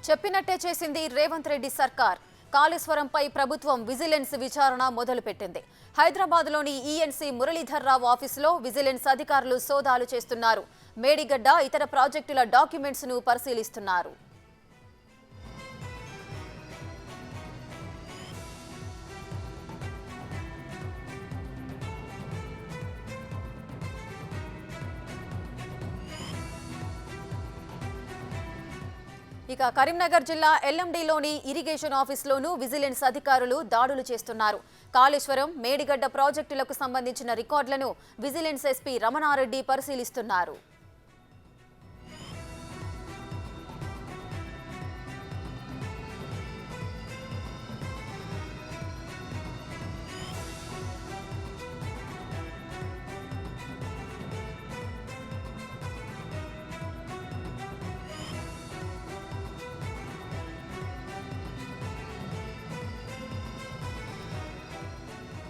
చెప్పినట్టే చేసింది రేవంత్ రెడ్డి సర్కార్. కాళేశ్వరంపై ప్రభుత్వం విజిలెన్స్ విచారణ మొదలుపెట్టింది. హైదరాబాద్లోని ఈఎన్సీ మురళీధర్ రావు ఆఫీసులో విజిలెన్స్ అధికారులు సోదాలు చేస్తున్నారు. మేడిగడ్డ ఇతర ప్రాజెక్టుల డాక్యుమెంట్స్ ను పరిశీలిస్తున్నారు. ఇక కరీంనగర్ జిల్లా ఎల్ఎండిలోని ఇరిగేషన్ ఆఫీసులోనూ విజిలెన్స్ అధికారులు దాడులు చేస్తున్నారు. కాళేశ్వరం, మేడిగడ్డ ప్రాజెక్టులకు సంబంధించిన రికార్డులను విజిలెన్స్ ఎస్పీ రమణారెడ్డి పరిశీలిస్తున్నారు.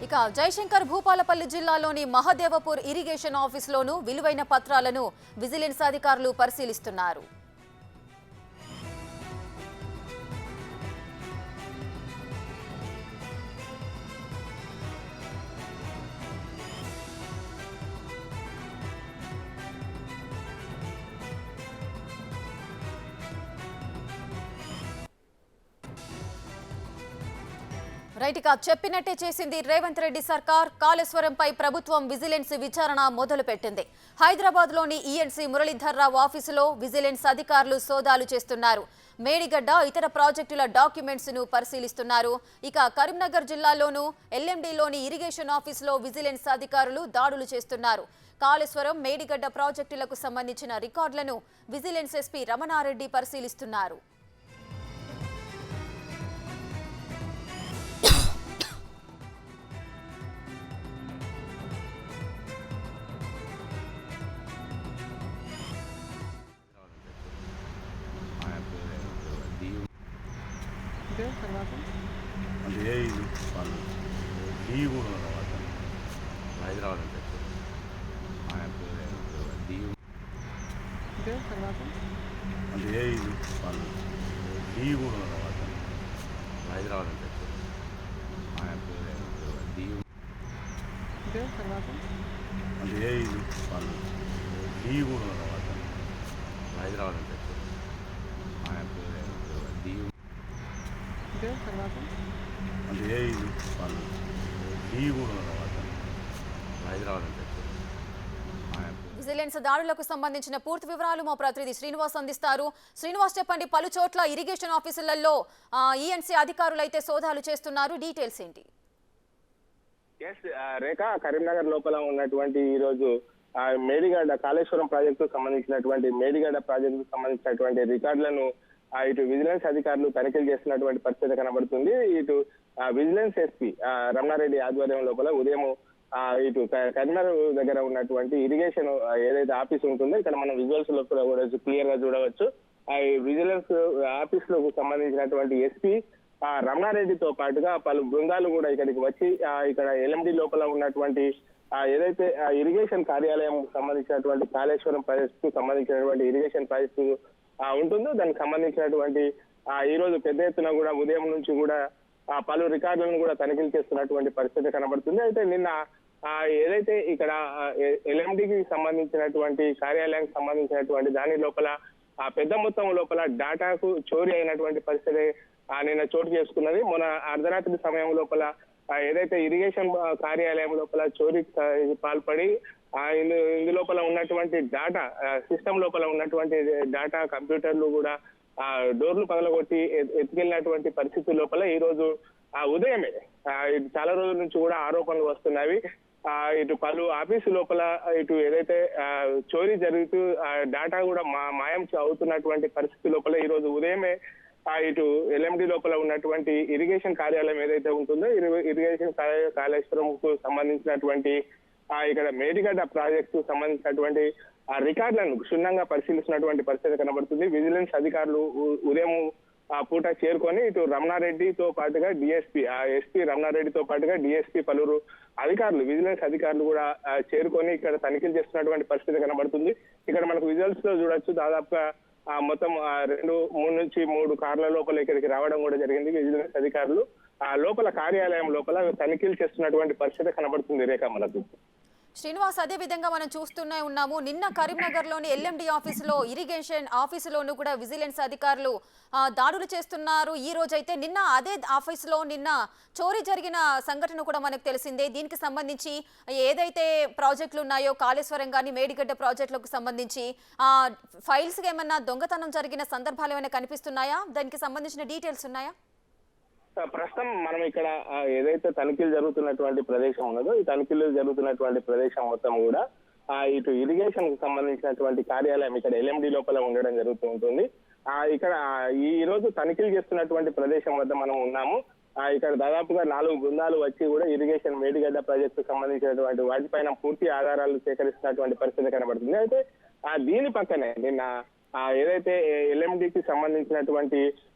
ఇక జయశంకర్ భూపాలపల్లి జిల్లాలోని మహదేవపూర్ ఇరిగేషన్ ఆఫీసులోనూ విలువైన పత్రాలను విజిలెన్స్ అధికారులు పరిశీలిస్తున్నారు. రైట్, ఇక చెప్పినట్టే చేసింది రేవంత్ రెడ్డి సర్కార్. కాళేశ్వరంపై ప్రభుత్వం విజిలెన్స్ విచారణ మొదలుపెట్టింది. హైదరాబాద్లోని ఈఎన్సీ మురళీధర్ రావు ఆఫీసులో విజిలెన్స్ అధికారులు సోదాలు చేస్తున్నారు. మేడిగడ్డ ఇతర ప్రాజెక్టుల డాక్యుమెంట్స్ ను పరిశీలిస్తున్నారు. ఇక కరీంనగర్ జిల్లాలోనూ ఎల్ఎండిలోని ఇరిగేషన్ ఆఫీసులో విజిలెన్స్ అధికారులు దాడులు చేస్తున్నారు. కాళేశ్వరం, మేడిగడ్డ ప్రాజెక్టులకు సంబంధించిన రికార్డులను విజిలెన్స్ ఎస్పీ రమణారెడ్డి పరిశీలిస్తున్నారు. తర్వాత అంటే ఏ ఇది వాళ్ళు డీ కూడా తర్వాత హైదరాబాద్ అంటే డీ తర్వాత అంటే ఏ ఇది వాళ్ళు డీ కూడా తర్వాత హైదరాబాద్ అంటే డీ తర్వాత అంటే ఏ ఇది వాళ్ళు డీ కూడా తర్వాత హైదరాబాద్ అంటే డీ తర్వాత అంటే ఏ ఇది వాళ్ళు డీ కూడా తర్వాత హైదరాబాద్ అంటే విజిలెన్స్ దాడులకు సంబంధించిన పూర్తి వివరాలు మా ప్రతినిధి శ్రీనివాస్ అందిస్తారు. శ్రీనివాస్, చెప్పండి, పలు చోట్ల ఇరిగేషన్ ఆఫీసులలో ఈఎన్సీ అధికారులు అయితే సోదాలు చేస్తున్నారు. డీటెయిల్స్ ఏంటి? రేఖ, కరీంనగర్ లోపల ఉన్నటువంటి ఈ రోజు మేడిగడ్డ కాళేశ్వరం ప్రాజెక్టు సంబంధించినటువంటి మేడిగడ్డ ప్రాజెక్టుకు సంబంధించినటువంటి రికార్డులను ఇటు విజిలెన్స్ అధికారులు తనిఖీలు చేస్తున్నటువంటి పరిస్థితి కనబడుతుంది. ఇటు విజిలెన్స్ ఎస్పీ రమణారెడ్డి ఆధ్వర్యం లోపల ఉదయం ఇటు కరీంనగర్ దగ్గర ఉన్నటువంటి ఇరిగేషన్ ఏదైతే ఆఫీస్ ఉంటుందో ఇక్కడ మనం విజువల్స్ లో కూడా క్లియర్ గా చూడవచ్చు. విజిలెన్స్ ఆఫీస్ లకు సంబంధించినటువంటి ఎస్పీ రమణారెడ్డితో పాటుగా పలు బృందాలు కూడా ఇక్కడికి వచ్చి ఇక్కడ ఎల్ఎండి లోపల ఉన్నటువంటి ఏదైతే ఇరిగేషన్ కార్యాలయం సంబంధించినటువంటి కాళేశ్వరం ప్రాజెక్టు సంబంధించినటువంటి ఇరిగేషన్ ప్రాజెక్టు ఉంటుందో దానికి సంబంధించినటువంటి ఈ రోజు పెద్ద ఎత్తున కూడా ఉదయం నుంచి కూడా పలు రికార్డులను కూడా తనిఖీలు చేస్తున్నటువంటి పరిస్థితి కనబడుతుంది. అయితే నిన్న ఏదైతే ఇక్కడ ఎల్ఎండికి సంబంధించినటువంటి కార్యాలయానికి సంబంధించినటువంటి దాని లోపల పెద్ద మొత్తం లోపల డాటాకు చోరీ అయినటువంటి పరిస్థితి నిన్న చోటు చేసుకున్నది. మొన్న అర్ధరాత్రి సమయం లోపల ఏదైతే ఇరిగేషన్ కార్యాలయం లోపల చోరీ పాల్పడి ఇందు లోపల ఉన్నటువంటి డాటా సిస్టమ్ లోపల ఉన్నటువంటి డాటా కంప్యూటర్లు కూడా డోర్లు పగలగొట్టి ఎత్తుకెళ్ళినటువంటి పరిస్థితి లోపల ఈ రోజు ఉదయమే చాలా రోజుల నుంచి కూడా ఆరోపణలు వస్తున్నవి. ఇటు పలు ఆఫీసు లోపల ఇటు ఏదైతే చోరీ జరుగుతూ డాటా కూడా మాయం అవుతున్నటువంటి పరిస్థితి లోపల ఈ రోజు ఉదయమే ఇటు ఎల్ఎండి లోపల ఉన్నటువంటి ఇరిగేషన్ కార్యాలయం ఏదైతే ఉంటుందో ఇరిగేషన్ కాళేశ్వరం కు సంబంధించినటువంటి ఇక్కడ మేడిగడ్డ ప్రాజెక్టు సంబంధించినటువంటి రికార్డులను క్షుణ్ణంగా పరిశీలిస్తున్నటువంటి పరిస్థితి కనబడుతుంది. విజిలెన్స్ అధికారులు ఉదయం పూట చేరుకొని ఇటు రమణారెడ్డితో పాటుగా డిఎస్పీ ఎస్పీ రమణారెడ్డితో పాటుగా డిఎస్పీ పలువురు అధికారులు విజిలెన్స్ అధికారులు కూడా చేరుకొని ఇక్కడ తనిఖీలు చేస్తున్నటువంటి పరిస్థితి కనబడుతుంది. ఇక్కడ మనకు విజువల్స్ లో చూడొచ్చు, దాదాపుగా మొత్తం 3 నుంచి 3 కార్ల లోపల ఇక్కడికి రావడం కూడా జరిగింది. విజిలెన్స్ అధికారులు లోపల కార్యాలయం లోపల తనిఖీలు చేస్తున్నటువంటి పరిస్థితి కనబడుతుంది రేఖ మనకు. శ్రీనివాస్, అదే విధంగా మనం చూస్తూనే ఉన్నాము. నిన్న కరీంనగర్లోని ఎల్ఎండి ఆఫీసులో, ఇరిగేషన్ ఆఫీసులోనూ కూడా విజిలెన్స్ అధికారులు దాడులు చేస్తున్నారు. ఈ రోజైతే నిన్న అదే ఆఫీసులో చోరీ జరిగిన సంఘటన కూడా మనకు తెలిసిందే. దీనికి సంబంధించి ఏదైతే ప్రాజెక్టులు ఉన్నాయో కాళేశ్వరం కానీ మేడిగడ్డ ప్రాజెక్టులకు సంబంధించి ఫైల్స్కి ఏమన్నా దొంగతనం జరిగిన సందర్భాలు ఏమైనా కనిపిస్తున్నాయా? దానికి సంబంధించిన డీటెయిల్స్ ఉన్నాయా? ప్రస్తుతం మనం ఇక్కడ ఏదైతే తనిఖీలు జరుగుతున్నటువంటి ప్రదేశం ఉన్నదో ఈ తనిఖీలు జరుగుతున్నటువంటి ప్రదేశం మొత్తం కూడా ఇటు ఇరిగేషన్ కు సంబంధించినటువంటి కార్యాలయం ఇక్కడ ఎల్ఎండి లోపల ఉండడం జరుగుతూ ఉంటుంది. ఇక్కడ ఈ రోజు తనిఖీలు చేస్తున్నటువంటి ప్రదేశం వద్ద మనం ఉన్నాము. ఇక్కడ దాదాపుగా 4 బృందాలు వచ్చి కూడా ఇరిగేషన్ మేడిగడ్డ ప్రాజెక్టు సంబంధించినటువంటి వాటిపైన పూర్తి ఆధారాలు సేకరిస్తున్నటువంటి పరిస్థితి కనబడుతుంది. అయితే దీని పక్కనే నిన్న ఏదైతే ఎల్ఎండికి సంబంధించినటువంటి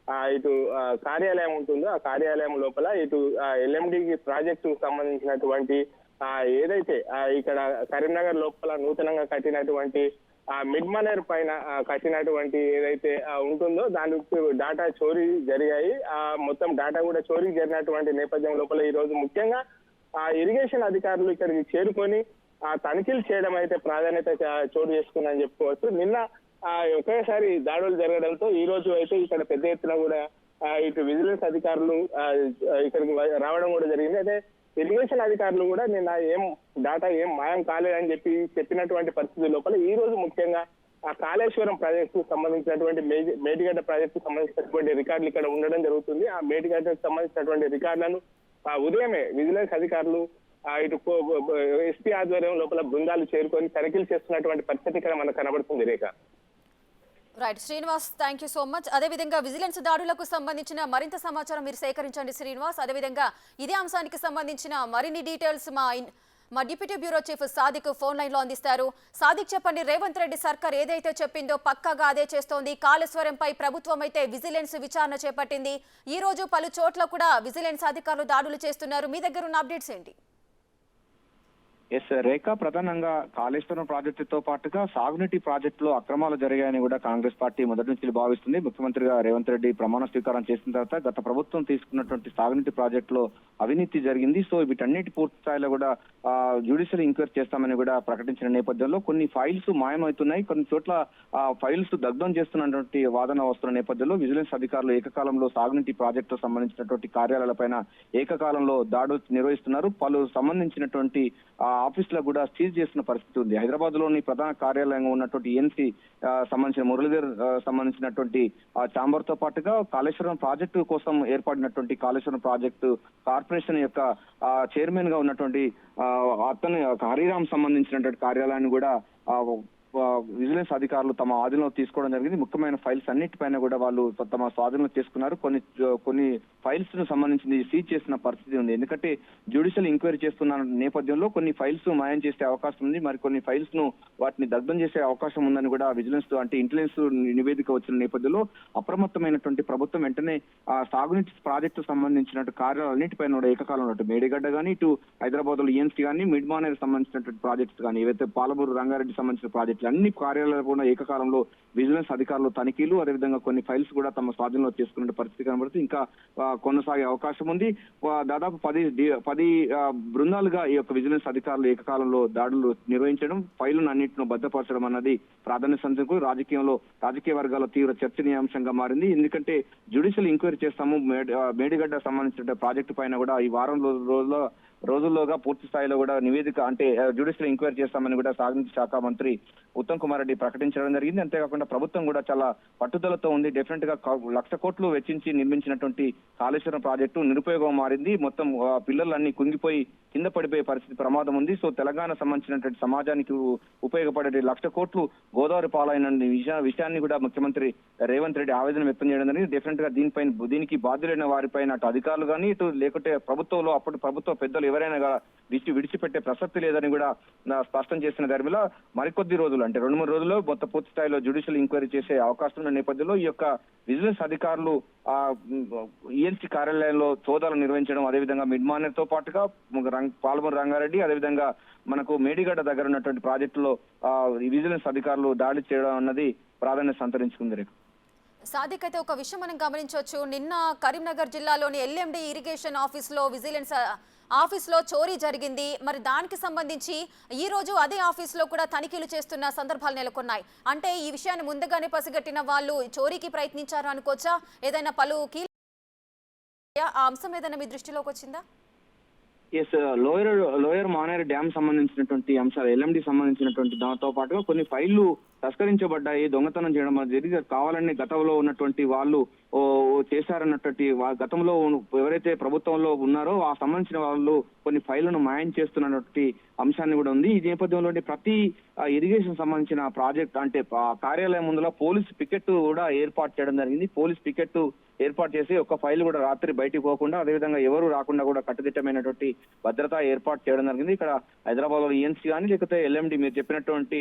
ఇటు కార్యాలయం ఉంటుందో ఆ కార్యాలయం లోపల ఇటు ఎల్ఎండికి ప్రాజెక్టు సంబంధించినటువంటి ఏదైతే ఇక్కడ కరీంనగర్ లోపల నూతనంగా కట్టినటువంటి మిడ్ మనేర్ పైన కట్టినటువంటి ఏదైతే ఉంటుందో దాని డాటా చోరీ జరిగాయి. మొత్తం డాటా కూడా చోరీ జరిగినటువంటి నేపథ్యం లోపల ఈ రోజు ముఖ్యంగా ఇరిగేషన్ అధికారులు ఇక్కడికి చేరుకొని తనిఖీలు చేయడం అయితే ప్రాధాన్యత చోటు చేసుకుందని చెప్పుకోవచ్చు. నిన్న ఒకేసారి దాడులు జరగడంతో ఈ రోజు అయితే ఇక్కడ పెద్ద ఎత్తున కూడా ఇటు విజిలెన్స్ అధికారులు ఇక్కడికి రావడం కూడా జరిగింది. అయితే ఇరిగేషన్ అధికారులు కూడా నిన్న డాటా మాయం కాలేదని చెప్పినటువంటి పరిస్థితి లోపల ఈ రోజు ముఖ్యంగా కాళేశ్వరం ప్రాజెక్టు సంబంధించినటువంటి మేడిగడ్డ ప్రాజెక్టు సంబంధించినటువంటి రికార్డులు ఇక్కడ ఉండడం జరుగుతుంది. ఆ మేడిగడ్డకు సంబంధించినటువంటి రికార్డులను ఉదయమే విజిలెన్స్ అధికారులు ఇటు ఎస్పీ ఆధ్వర్యం లోపల బృందాలు చేరుకొని తనిఖీలు చేస్తున్నటువంటి పరిస్థితి ఇక్కడ మనకు కనబడుతుంది Rekha. Right Srinivas, thank you so much. అదేవిధంగా విజిలెన్స్ దాడులకు సంబంధించిన మరింత సమాచారం మీరు సేకరించండి శ్రీనివాస్. అదేవిధంగా ఇదే అంశానికి సంబంధించిన మరిన్ని డీటెయిల్స్ మా deputy bureau chief Sadiq phone line లో అందిస్తారు. సాదిక్, చెప్పండి, రేవంత్ రెడ్డి సర్కార్ ఏదైతే చెప్పిందో పక్కాగా అదే చేస్తోంది. కాళేశ్వరంపై ప్రభుత్వం అయితే విజిలెన్స్ విచారణ చేపట్టింది. ఈ రోజు పలు చోట్ల కూడా విజిలెన్స్ అధికారులు దాడులు చేస్తున్నారు. మీ దగ్గర ఉన్న అప్డేట్స్ ఏంటి? రేఖ, ప్రధానంగా కాళేశ్వరం ప్రాజెక్టుతో పాటుగా సాగునీటి ప్రాజెక్టులో అక్రమాలు జరిగాయని కూడా కాంగ్రెస్ పార్టీ మొదటి నుంచి భావిస్తుంది. ముఖ్యమంత్రిగా రేవంత్ రెడ్డి ప్రమాణ స్వీకారం చేసిన తర్వాత గత ప్రభుత్వం తీసుకున్నటువంటి సాగునీటి ప్రాజెక్టులో అవినీతి జరిగింది. సో వీటన్నిటి పూర్తి స్థాయిలో కూడా జ్యుడిషియల్ ఎంక్వైరీ చేస్తామని కూడా ప్రకటించిన నేపథ్యంలో కొన్ని ఫైల్స్ మాయమవుతున్నాయి, కొన్ని చోట్ల ఫైల్స్ దగ్ధం చేస్తున్నటువంటి వాదన వస్తున్న నేపథ్యంలో విజిలెన్స్ అధికారులు ఏకకాలంలో సాగునీటి ప్రాజెక్టు సంబంధించినటువంటి కార్యాలయాలపైన ఏకకాలంలో దాడులు నిర్వహిస్తున్నారు. పలు సంబంధించినటువంటి ఆఫీస్ లో కూడా సీజ్ చేస్తున్న పరిస్థితి ఉంది. హైదరాబాద్ లోని ప్రధాన కార్యాలయంగా ఉన్నటువంటి ఈఎన్సీ సంబంధించిన మురళీధర్ సంబంధించినటువంటి ఛాంబర్ తో పాటుగా కాళేశ్వరం ప్రాజెక్టు కోసం ఏర్పడినటువంటి కాళేశ్వరం ప్రాజెక్టు కార్పొరేషన్ యొక్క చైర్మన్ గా ఉన్నటువంటి అతను హరిరామ్ సంబంధించినటువంటి కార్యాలయాన్ని కూడా విజిలెన్స్ అధికారులు తమ ఆధీనంలో తీసుకోవడం జరిగింది. ముఖ్యమైన ఫైల్స్ అన్నిటిపైన కూడా వాళ్ళు తమ స్వాధీనంలో తీసుకున్నారు. కొన్ని ఫైల్స్ ను సంబంధించి సీజ్ చేసిన పరిస్థితి ఉంది. ఎందుకంటే జ్యుడిషియల్ ఎంక్వైరీ చేస్తున్న నేపథ్యంలో కొన్ని ఫైల్స్ మాయం చేసే అవకాశం ఉంది, మరి కొన్ని ఫైల్స్ ను వాటిని దగ్ధం చేసే అవకాశం ఉందని కూడా విజిలెన్స్ అంటే ఇంటెలిజెన్స్ నివేదిక వచ్చిన నేపథ్యంలో అప్రమత్తమైనటువంటి ప్రభుత్వం వెంటనే సాగునీటి ప్రాజెక్టు సంబంధించినటువంటి కార్యాలన్నింటిపైన కూడా ఏకకాలంలో మేడిగడ్డ కానీ, ఇటు హైదరాబాద్ లో ఈఎన్సీ కానీ, మిడ్ మానేర్ సంబంధించినటువంటి ప్రాజెక్ట్స్ కానీ, ఏవైతే పాలమూరు రంగారెడ్డి సంబంధించిన ప్రాజెక్టులు అన్ని కార్యాలయాలు కూడా ఏకకాలంలో విజిలెన్స్ అధికారులు తనిఖీలు, అదేవిధంగా కొన్ని ఫైల్స్ కూడా తమ స్వాధీనంలో చేసుకునే పరిస్థితి కనబడుతుంది. ఇంకా కొనసాగే అవకాశం ఉంది. దాదాపు 10 బృందాలుగా ఈ యొక్క విజిలెన్స్ అధికారులు ఏకకాలంలో దాడులు నిర్వహించడం, ఫైళ్లను అన్నింటిని భద్రపరచడం అన్నది ప్రాధాన్యత రాజకీయంలో రాజకీయ వర్గాల్లో తీవ్ర చర్చనీయాంశంగా మారింది. ఎందుకంటే జ్యుడిషియల్ ఎంక్వైరీ చేస్తాము, మేడిగడ్డ సంబంధించిన ప్రాజెక్టు పైన కూడా ఈ వారం రోజుల్లోగా పూర్తి స్థాయిలో కూడా నివేదిక అంటే జ్యుడిషియల్ ఎంక్వైరీ చేస్తామని కూడా సాగునీటి శాఖ మంత్రి ఉత్తమ్ కుమార్ రెడ్డి ప్రకటించడం జరిగింది. అంతేకాకుండా ప్రభుత్వం కూడా చాలా పట్టుదలతో ఉంది. డెఫినెట్ గా 1,00,00,000 కోట్లు వెచ్చించి నిర్మించినటువంటి కాళేశ్వరం ప్రాజెక్టు నిరుపయోగం మారింది. మొత్తం పిల్లలన్నీ కుంగిపోయి కింద పడిపోయే పరిస్థితి ప్రమాదం ఉంది. సో తెలంగాణ సంబంధించినటువంటి సమాజానికి ఉపయోగపడే 1,00,00,000 కోట్లు గోదావరి పాలైన విషయాన్ని కూడా ముఖ్యమంత్రి రేవంత్ రెడ్డి ఆవేదన వ్యక్తం చేయడం జరిగింది. డెఫినెట్ గా దీనికి బాధ్యులైన వారిపైన అటు అధికారులు కానీ, ఇటు లేకుంటే ప్రభుత్వంలో అప్పటి ప్రభుత్వ పెద్దలు ఎవరైనా విడిచిపెట్టే ప్రసక్తి లేదని కూడా స్పష్టం చేసిన ధర్మిలో మరికొద్ది రోజులు రోజుల్లో అంటే 2-3 రోజుల్లో మొత్తం పూర్తి స్థాయిలో జ్యుడిషియల్ ఎంక్వైరీ చేసే అవకాశం ఉన్న నేపథ్యంలో ఈ యొక్క విజిలెన్స్ అధికారులు ఈఎన్సీ కార్యాలయంలో సోదాలు నిర్వహించడం, అదేవిధంగా మిడ్మానేర్ తో పాటుగా పాల్మూరు రంగారెడ్డి, అదేవిధంగా మనకు మేడిగడ్డ దగ్గర ఉన్నటువంటి ప్రాజెక్టులో విజిలెన్స్ అధికారులు దాడి చేయడం అన్నది ప్రాధాన్యత సంతరించుకుంది. సాదిక్, అయితే ఒక విషయం మనం గమనించవచ్చు. నిన్న కరీంనగర్ జిల్లాలోని ఎల్ఎండి ఇరిగేషన్ ఆఫీస్లో విజిలెన్స్ ఆఫీస్లో చోరీ జరిగింది. మరి దానికి సంబంధించి ఈ రోజు అదే ఆఫీస్లో కూడా తనిఖీలు చేస్తున్న సందర్భాలు నెలకొన్నాయి. అంటే ఈ విషయాన్ని ముందుగానే పసిగట్టిన వాళ్ళు చోరీకి ప్రయత్నించారు అనుకోవచ్చా? ఏదైనా పలు కీలక ఆ అంశం ఏదైనా మీ దృష్టిలోకి వచ్చిందా? ఎస్, లోయర్ మానేర్ డ్యామ్ సంబంధించినటువంటి అంశాలు, ఎల్ఎండి సంబంధించినటువంటి దాంతో పాటుగా కొన్ని ఫైళ్లు తస్కరించబడ్డాయి, దొంగతనం చేయడం జరిగి కావాలని గతంలో ఉన్నటువంటి వాళ్ళు చేశారన్నటువంటి గతంలో ఎవరైతే ప్రభుత్వంలో ఉన్నారో ఆ సంబంధించిన వాళ్ళు కొన్ని ఫైళ్లను మాయం చేస్తున్నటువంటి అంశాన్ని కూడా ఉంది. ఈ నేపథ్యంలో ప్రతి ఇరిగేషన్ సంబంధించిన ప్రాజెక్ట్ అంటే కార్యాలయం ముందులో పోలీస్ పికెట్ కూడా ఏర్పాటు చేయడం జరిగింది. పోలీస్ పికెట్ ఏర్పాటు చేసి ఒక ఫైల్ కూడా రాత్రి బయటికి పోకుండా, అదేవిధంగా ఎవరు రాకుండా కూడా కట్టుదిట్టమైనటువంటి భద్రత ఏర్పాటు చేయడం జరిగింది. ఇక్కడ హైదరాబాద్ లో ఈఎన్సీ కానీ లేకపోతే ఎల్ఎండి మీరు చెప్పినటువంటి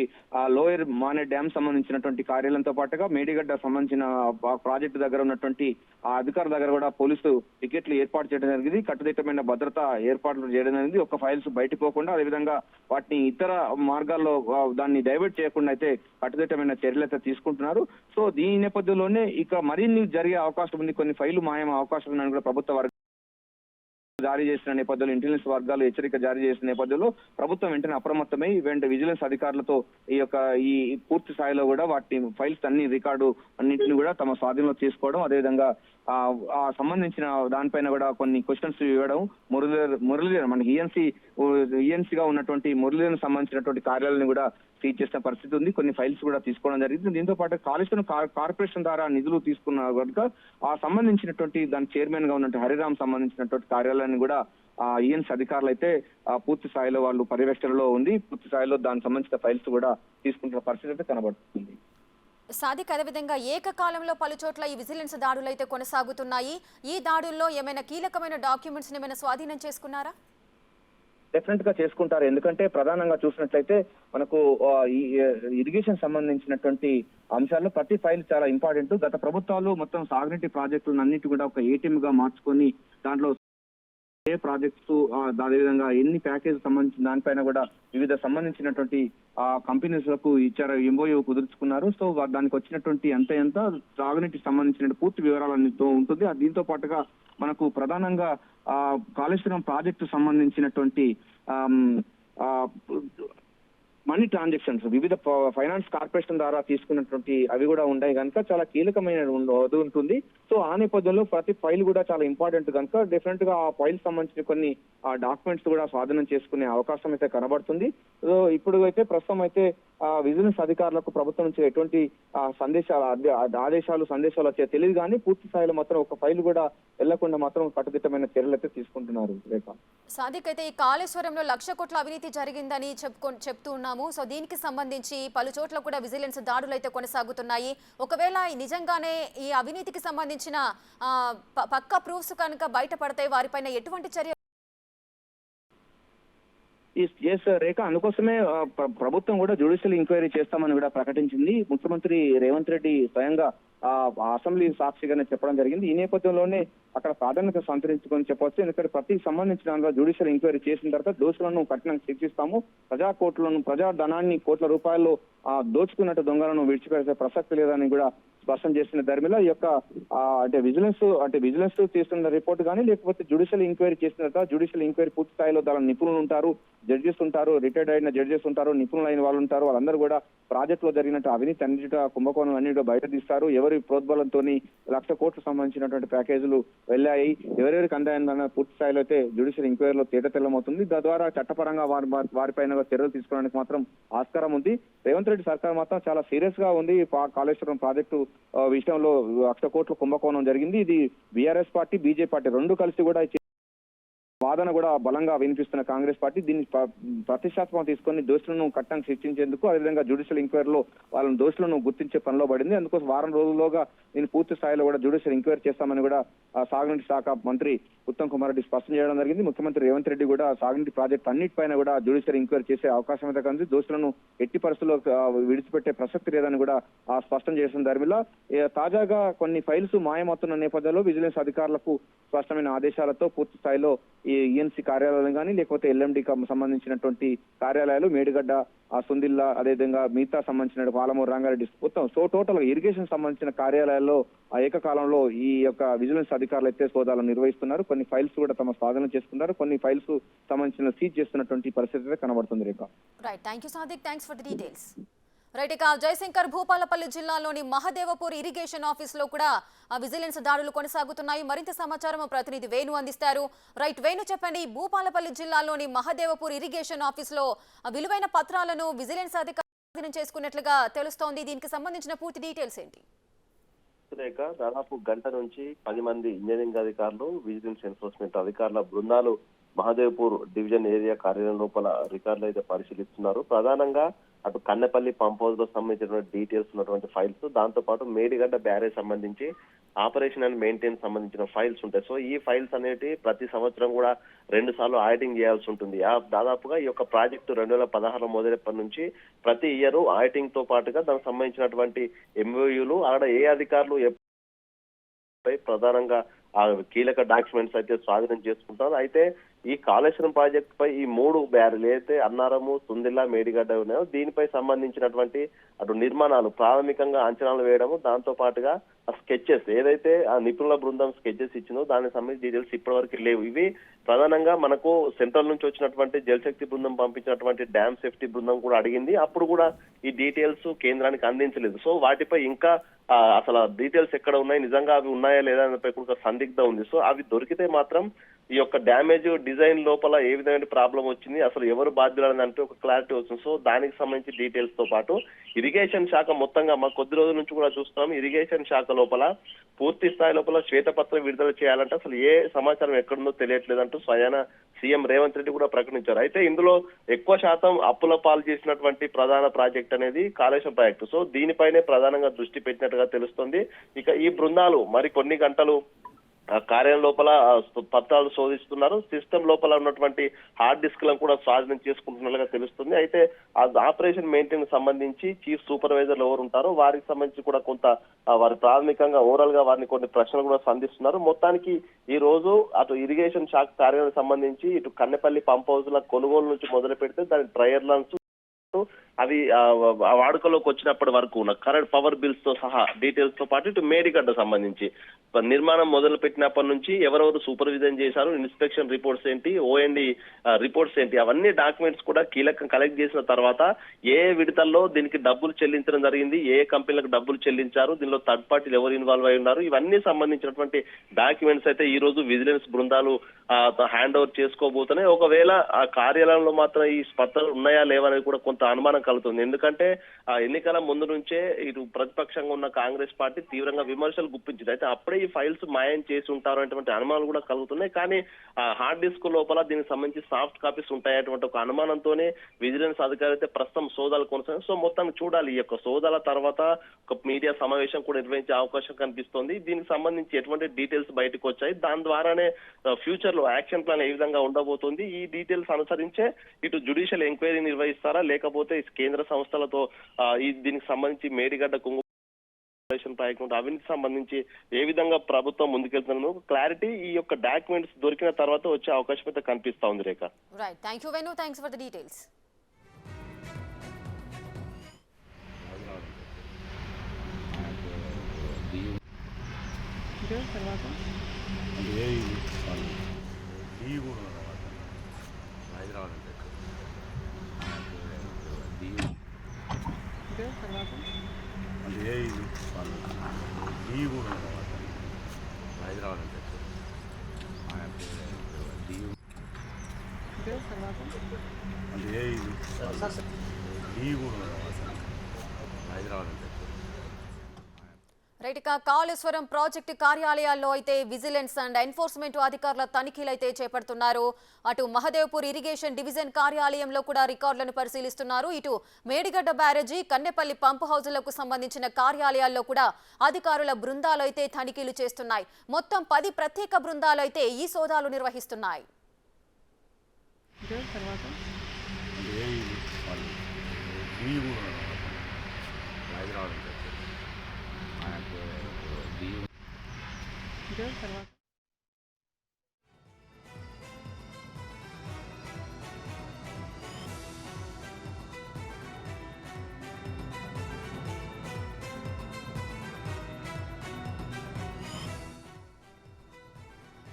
లోయర్ మానే డ్యామ్ సంబంధించినటువంటి కార్యాలయంతో పాటుగా మేడిగడ్డ సంబంధించిన ప్రాజెక్టు దగ్గర ఉన్నటువంటి ఆ అధికారుల దగ్గర కూడా పోలీసు టికెట్లు ఏర్పాటు చేయడం జరిగింది. కట్టుదిట్టమైన భద్రత ఏర్పాట్లు చేయడం జరిగింది. ఒక్క ఫైల్స్ బయటకు పోకుండా, అదేవిధంగా వాటిని ఇతర మార్గాల్లో దాన్ని డైవర్ట్ చేయకుండా అయితే కట్టుదిట్టమైన చర్యలు అయితే తీసుకుంటున్నారు. సో దీని నేపథ్యంలోనే ఇక మరిన్ని జరిగే అవకాశం ఉంది. కొన్ని ఫైళ్లు మాయం అవకాశం ఉందని కూడా ప్రభుత్వ వర్గం జారీ చేసిన నేపథ్యంలో, ఇంటెలిజెన్స్ వర్గాలు హెచ్చరిక జారీ చేసిన నేపథ్యంలో ప్రభుత్వం వెంటనే అప్రమత్తమై విజిలెన్స్ అధికారులతో ఈ పూర్తి స్థాయిలో కూడా వాటి ఫైల్స్ అన్ని రికార్డు అన్నింటినీ కూడా తమ స్వాధీనంలో తీసుకోవడం, అదేవిధంగా ఆ సంబంధించిన దానిపైన కూడా కొన్ని క్వశ్చన్స్ ఇవ్వడం. మురళీధర్ మనకి ఈఎన్సీగా ఉన్నటువంటి మురళీధర్ సంబంధించినటువంటి కార్యాలయాన్ని కూడా సీజ్ చేసిన పరిస్థితి ఉంది. కొన్ని ఫైల్స్ కూడా తీసుకోవడం జరిగింది. దీంతో పాటు కాళేశ్వరం కార్పొరేషన్ ద్వారా నిధులు తీసుకున్న కనుక ఆ సంబంధించినటువంటి దాని చైర్మన్ గా ఉన్నటువంటి హరిరామ్ సంబంధించినటువంటి కార్యాలయాన్ని కూడా ఈఎన్సీ అధికారులు అయితే పూర్తి స్థాయిలో వాళ్ళు పర్యవేక్షణలో ఉంది. పూర్తి స్థాయిలో దానికి సంబంధించిన ఫైల్స్ కూడా తీసుకుంటున్న పరిస్థితి అయితే కనబడుతుంది. సాదిక్, అదేవిధంగా ఏకకాలంలో పలు చోట్ల ఈ విజిలెన్స్ దాడులు అయితే కొనసాగుతున్నాయి. ఈ దాడుల్లో ఏమైనా కీలకమైన డాక్యుమెంట్స్ ఏమైనా స్వాధీనం చేసుకున్నారా? డెఫినెట్ గా చేసుకుంటారు. ఎందుకంటే ప్రధానంగా చూసినట్లయితే మనకు ఈ ఇరిగేషన్ సంబంధించినటువంటి అంశాల్లో ప్రతి ఫైల్ చాలా ఇంపార్టెంట్. గత ప్రభుత్వాలు మొత్తం సాగునీటి ప్రాజెక్టులను అన్నిటి కూడా ఒక ఏటీఎం గా మార్చుకొని దాంట్లో ఏ ప్రాజెక్ట్స్ అదేవిధంగా ఎన్ని ప్యాకేజ్ సంబంధించిన దానిపైన కూడా వివిధ సంబంధించినటువంటి కంపెనీస్ లకు ఇచ్చారు, ఎంఓయూ కుదుర్చుకున్నారు. సో దానికి వచ్చినటువంటి ఎంత సాగునీటికి సంబంధించిన పూర్తి వివరాలతో ఉంటుంది. దీంతో పాటుగా మనకు ప్రధానంగా కాళేశ్వరం ప్రాజెక్టు సంబంధించినటువంటి మనీ ట్రాన్సాక్షన్స్ వివిధ ఫైనాన్స్ కార్పొరేషన్ ద్వారా తీసుకున్నటువంటి అవి కూడా ఉన్నాయి కనుక చాలా కీలకమైన ఉంటుంది. సో ఆ నేపథ్యంలో ప్రతి ఫైల్ కూడా చాలా ఇంపార్టెంట్ కనుక డెఫినెట్ గా ఆ ఫైల్ సంబంధించిన కొన్ని డాక్యుమెంట్స్ కూడా స్వాధీనం చేసుకునే అవకాశం అయితే కనబడుతుంది. సో ఇప్పుడు అయితే ప్రస్తుతం అయితే విజిలెన్స్ అధికారులకు ప్రభుత్వం నుంచి ఎటువంటి సందేశాలు వచ్చే తెలియదు కానీ పూర్తి స్థాయిలో మాత్రం ఒక ఫైల్ కూడా వెళ్లకుండా మాత్రం కట్టుదిట్టమైన చర్యలు అయితే తీసుకుంటున్నారు. సాదిక్, అయితే ఈ కాళేశ్వరంలో 1,00,000 కోట్ల అవినీతి జరిగిందని చెప్తూ ఉన్నాము. సో దీనికి సంబంధించి పలు చోట్ల కూడా విజిలెన్స్ దాడులు అయితే కొనసాగుతున్నాయి. ఒకవేళ నిజంగానే ఈ అవినీతికి సంబంధించిన పక్కా ప్రూఫ్స్ కనుక బయటపడితే వారిపైన ఎటువంటి చర్య? రేఖ, అందుకోసమే ప్రభుత్వం కూడా జ్యుడిషియల్ ఎంక్వైరీ చేస్తామని కూడా ప్రకటించింది. ముఖ్యమంత్రి రేవంత్ రెడ్డి స్వయంగా అసెంబ్లీ సాక్షిగానే చెప్పడం జరిగింది. ఈ నేపథ్యంలోనే అక్కడ ప్రాధాన్యత సంతరించుకొని చెప్పవచ్చు. ఎందుకంటే ప్రతి సంబంధించిన జ్యుడిషియల్ ఎంక్వైరీ చేసిన తర్వాత దోషులను కఠినంగా శిక్షిస్తాము, ప్రజా ధనాన్ని కోట్ల రూపాయల్లో దోచుకున్నట్టు దొంగలను విడిచిపెట్టే ప్రసక్తి లేదని కూడా స్పష్టం చేసిన ధర్మిల ఈ యొక్క విజిలెన్స్ చేస్తున్న రిపోర్ట్ కానీ లేకపోతే జ్యుడిషియల్ ఎంక్వైరీ చేసిన తర్వాత జ్యుడిషియల్ ఎంక్వైరీ పూర్తి స్థాయిలో దాని నిపుణులు ఉంటారు, జడ్జెస్ ఉంటారు, రిటైర్డ్ అయిన జడ్జెస్ ఉంటారు, నిపుణులైన వాళ్ళు ఉంటారు. వాళ్ళందరూ కూడా ప్రాజెక్ట్ లో జరిగినట్టు అవినీతి అన్నిటి కుంభకోణం అన్నిటి బయట తీస్తారు. ఎవరి ప్రోద్బలంతో 1,00,000 కోట్ల సంబంధించినటువంటి ప్యాకేజీలు వెళ్ళాయి, ఎవరెవరికి అందాయన్న పూర్తి స్థాయిలో అయితే జ్యుడిషియల్ ఎంక్వైరీలో తేటతెల్లమవుతుంది. తద్వారా చట్టపరంగా వారిపైన చర్యలు తీసుకోవడానికి మాత్రం ఆస్కారం ఉంది. రేవంత్ రెడ్డి సర్కార్ మాత్రం చాలా సీరియస్ గా ఉంది. కాళేశ్వరం ప్రాజెక్టు విషయంలో 1,00,000 కోట్ల కుంభకోణం జరిగింది. ఇది బీఆర్ఎస్ పార్టీ, బీజేపీ పార్టీ రెండు కలిసి కూడా వాదన కూడా బలంగా వినిపిస్తున్న కాంగ్రెస్ పార్టీ దీన్ని ప్రతిష్టాత్మకం తీసుకొని దోషులను కట్టంగా శిక్షించేందుకు, అదేవిధంగా జ్యుడిషియల్ ఎంక్వైరీలో వాళ్ళని దోషులను గుర్తించే పనిలో పడింది. అందుకోసం వారం రోజుల్లోగా దీన్ని పూర్తి స్థాయిలో కూడా జ్యుడిషియల్ ఎంక్వైరీ చేస్తామని కూడా సాగునీటి శాఖ మంత్రి ఉత్తమ్ కుమార్ రెడ్డి స్పష్టం చేయడం జరిగింది. ముఖ్యమంత్రి రేవంత్ రెడ్డి కూడా సాగునీటి ప్రాజెక్టు అన్నిటిపైన కూడా జ్యుడిషియల్ ఎంక్వైరీ చేసే అవకాశం అయితే ఉంది. దోషులను ఎట్టి పరిస్థితుల్లో విడిచిపెట్టే ప్రసక్తి లేదని కూడా స్పష్టం చేసిన ధర్మిలా తాజాగా కొన్ని ఫైల్స్ మాయమవుతున్న నేపథ్యంలో విజిలెన్స్ అధికారులకు స్పష్టమైన ఆదేశాలతో పూర్తి స్థాయిలో ఈ ఈఎన్సీ కార్యాలయం కానీ లేకపోతే ఎల్ఎండి సంబంధించినటువంటి కార్యాలయాలు మేడిగడ్డ, సుందిల్లా, అదేవిధంగా మిగతా సంబంధించిన పాలమూరు, రంగారెడ్డి మొత్తం టోటల్ ఇరిగేషన్ సంబంధించిన కార్యాలయాల్లో ఏకకాలంలో ఈ యొక్క విజిలెన్స్ అధికారులు అయితే సోదాలను నిర్వహిస్తున్నారు. కొన్ని ఫైల్స్ కూడా తమ స్వాధీనం చేసుకున్నారు. కొన్ని ఫైల్స్ సంబంధించిన సీజ్ చేస్తున్నటువంటి పరిస్థితి కనబడుతుంది. Rekha right, thank you Sadiq, thanks for the details. Right, ఇక జయశంకర్ భూపాలపల్లి జిల్లాలోని మహదేవపూర్ ఇరిగేషన్ ఆఫీసులో కూడా విజిలెన్స్ దాడులు కొనసాగుతున్నాయి. మరింత సమాచారం ప్రతినిధి వేణు అందిస్తారు. రైట్ వేణు, చెప్పండి, భూపాలపల్లి జిల్లాలోని మహదేవపూర్ ఇరిగేషన్ ఆఫీసులో విలువైన పత్రాలను విజిలెన్స్ అధికారులు చేసుకున్నట్లుగా తెలుస్తోంది. దీనికి సంబంధించిన పూర్తి డీటెయిల్స్ ఏంటి? దాదాపు గంట నుంచి 10 మంది ఇంజనీరింగ్ అధికారులు, విజిలెన్స్ ఎన్ఫోర్స్మెంట్ అధికారుల బృందాలు మహదేవ్పూర్ డివిజన్ ఏరియా కార్యాలయం లోపల రికార్డులు అయితే పరిశీలిస్తున్నారు. ప్రధానంగా అటు కన్నెపల్లి పంప్ హౌస్ లో సంబంధించినటువంటి డీటెయిల్స్ ఉన్నటువంటి ఫైల్స్, దాంతో పాటు మేడిగడ్డ బ్యారేజ్ సంబంధించి ఆపరేషన్ అండ్ మెయింటెనెన్స్ సంబంధించిన ఫైల్స్ ఉంటాయి. సో ఈ ఫైల్స్ అనేవి ప్రతి సంవత్సరం కూడా 2 సార్లు ఆడిటింగ్ చేయాల్సి ఉంటుంది. దాదాపుగా ఈ యొక్క ప్రాజెక్టు 2016 మొదలైనప్పటి నుంచి ప్రతి ఇయర్ ఆడిటింగ్ తో పాటుగా దానికి సంబంధించినటువంటి ఎంఓయూలు అక్కడ ఏ అధికారులు ప్రధానంగా ఆ కీలక డాక్యుమెంట్స్ అయితే స్వాధీనం చేసుకుంటారు. అయితే ఈ కాళేశ్వరం ప్రాజెక్ట్ పై ఈ 3 బ్యారెలు అయితే అన్నారము, సుందిల్లా, మేడిగడ్డ ఉన్నాయో దీనిపై సంబంధించినటువంటి అటు నిర్మాణాలు ప్రాథమికంగా అంచనాలు వేయడము, దాంతో పాటుగా ఆ స్కెచెస్ ఏదైతే ఆ నిపుణుల బృందం స్కెచెస్ ఇచ్చిందో దానికి సంబంధించి డీటెయిల్స్ ఇప్పటివరకు లేవు. ఇవి ప్రధానంగా మనకు సెంట్రల్ నుంచి వచ్చినటువంటి జలశక్తి బృందం పంపించినటువంటి డ్యామ్ సేఫ్టీ బృందం కూడా అడిగింది. అప్పుడు కూడా ఈ డీటెయిల్స్ కేంద్రానికి అందించలేదు. సో వాటిపై ఇంకా అసలు డీటెయిల్స్ ఎక్కడ ఉన్నాయి, నిజంగా అవి ఉన్నాయా లేదా అనే కూడా సందిగ్ధం ఉంది. సో అవి దొరికితే మాత్రం ఈ యొక్క డ్యామేజ్ డిజైన్ లోపల ఏ విధమైన ప్రాబ్లం వచ్చింది, అసలు ఎవరు బాధ్యులని అంటే ఒక క్లారిటీ వస్తుంది. సో దానికి సంబంధించి డీటెయిల్స్ తో పాటు ఇరిగేషన్ శాఖ మొత్తంగా మా కొద్ది రోజుల నుంచి కూడా చూస్తున్నాం, ఇరిగేషన్ శాఖ లోపల పూర్తి స్థాయి లోపల శ్వేతపత్రం విడుదల చేయాలంటే అసలు ఏ సమాచారం ఎక్కడుందో తెలియట్లేదంటూ స్వయాన సీఎం రేవంత్ రెడ్డి కూడా ప్రకటించారు. అయితే ఇందులో ఎక్కువ శాతం అప్పుల పాలు చేసినటువంటి ప్రధాన ప్రాజెక్ట్ అనేది కాళేశ్వరం ప్రాజెక్టు. సో దీనిపైనే ప్రధానంగా దృష్టి పెట్టినట్టుగా తెలుస్తుంది. ఇక ఈ బృందాలు మరి కొన్ని గంటలు కార్యాలయం లోపల పత్రాలు శోధిస్తున్నారు. సిస్టమ్ లోపల ఉన్నటువంటి హార్డ్ డిస్క్ లను కూడా స్వాధీనం చేసుకుంటున్నట్లుగా తెలుస్తుంది. అయితే ఆపరేషన్ మెయింటెనెన్స్ సంబంధించి చీఫ్ సూపర్వైజర్లు ఎవరు ఉంటారో వారికి సంబంధించి కూడా కొంత వారి ప్రాథమికంగా ఓవరాల్ గా వారిని కొన్ని ప్రశ్నలు కూడా సంధిస్తున్నారు. మొత్తానికి ఈ రోజు అటు ఇరిగేషన్ శాఖ కార్యాలయం సంబంధించి ఇటు కన్నెపల్లి పంప్ హౌస్ ల కొనుగోలు నుంచి మొదలు పెడితే దాని ట్రయల్ రన్స్ అవి వాడుకలోకి వచ్చినప్పటి వరకు ఉన్న కరెంట్ పవర్ బిల్స్ తో సహా డీటెయిల్స్ తో పాటు ఇటు మేడిగడ్డ సంబంధించి నిర్మాణం మొదలు పెట్టినప్పటి నుంచి ఎవరెవరు సూపర్విజన్ చేశారు, ఇన్స్పెక్షన్ రిపోర్ట్స్ ఏంటి, ఓఎండి రిపోర్ట్స్ ఏంటి, అవన్నీ డాక్యుమెంట్స్ కూడా కీలకం కలెక్ట్ చేసిన తర్వాత ఏ విడతల్లో దీనికి డబ్బులు చెల్లించడం జరిగింది, ఏ కంపెనీలకు డబ్బులు చెల్లించారు, దీనిలో థర్డ్ పార్టీలు ఎవరు ఇన్వాల్వ్ అయి ఉన్నారు, ఇవన్నీ సంబంధించినటువంటి డాక్యుమెంట్స్ అయితే ఈ రోజు విజిలెన్స్ బృందాలు హ్యాండ్ ఓవర్ చేసుకోబోతున్నాయి. ఒకవేళ ఆ కార్యాలయంలో మాత్రం ఈ పత్రాలు ఉన్నాయా లేవనేది కూడా కొంత అనుమానం కలుగుతుంది. ఎందుకంటే ఆ ఎన్నికల ముందు నుంచే ఇటు ప్రతిపక్షంగా ఉన్న కాంగ్రెస్ పార్టీ తీవ్రంగా విమర్శలు గుప్పించింది. అయితే అప్పుడే ఈ ఫైల్స్ మాయం చేసి ఉంటారు అనేటువంటి అనుమానాలు కూడా కలుగుతున్నాయి. కానీ ఆ హార్డ్ డిస్క్ లోపల దీనికి సంబంధించి సాఫ్ట్ కాపీస్ ఉంటాయటువంటి ఒక అనుమానంతోనే విజిలెన్స్ అధికారులు అయితే ప్రస్తుతం సోదాలు కొనసాగారు. సో మొత్తం చూడాలి, ఈ యొక్క సోదాల తర్వాత ఒక మీడియా సమావేశం కూడా నిర్వహించే అవకాశం కనిపిస్తోంది. దీనికి సంబంధించి ఎటువంటి డీటెయిల్స్ బయటకు వచ్చాయి, దాని ద్వారానే ఫ్యూచర్ లో యాక్షన్ ప్లాన్ ఏ విధంగా ఉండబోతుంది, ఈ డీటెయిల్స్ అనుసరించే ఇటు జ్యుడిషియల్ ఎంక్వైరీ నిర్వహిస్తారా లేకపోతే కేంద్ర సంస్థలతో దీనికి సంబంధించి మేడిగడ్డ ప్రాజెక్ట్ అవినీతి సంబంధించి ఏ విధంగా ప్రభుత్వం ముందుకెళ్తున్న క్లారిటీ ఈ యొక్క డాక్యుమెంట్స్ దొరికిన తర్వాత వచ్చే అవకాశం అయితే కనిపిస్తా ఉంది. Rekha, right, thank you Venu, thanks for the details. Hyderabad అంటే అంటే ఇది ఈ కూడా హైదరాబాద్ అంటే అంటే ఇది ఈ కూడా హైదరాబాద్ అంటే రైట్, ఇక కాళేశ్వరం ప్రాజెక్టు కార్యాలయాల్లో అయితే విజిలెన్స్ అండ్ ఎన్ఫోర్స్మెంట్ అధికారుల తనిఖీలు అయితే చేపడుతున్నారు. అటు మహదేవ్పూర్ ఇరిగేషన్ డివిజన్ కార్యాలయంలో కూడా రికార్డులను పరిశీలిస్తున్నారు. ఇటు మేడిగడ్డ బ్యారేజీ, కన్నెపల్లి పంప్ హౌజులకు సంబంధించిన కార్యాలయాల్లో కూడా అధికారుల బృందాలు అయితే తనిఖీలు చేస్తున్నాయి. మొత్తం 10 ప్రత్యేక బృందాలు అయితే ఈ సోదాలు నిర్వహిస్తున్నాయి.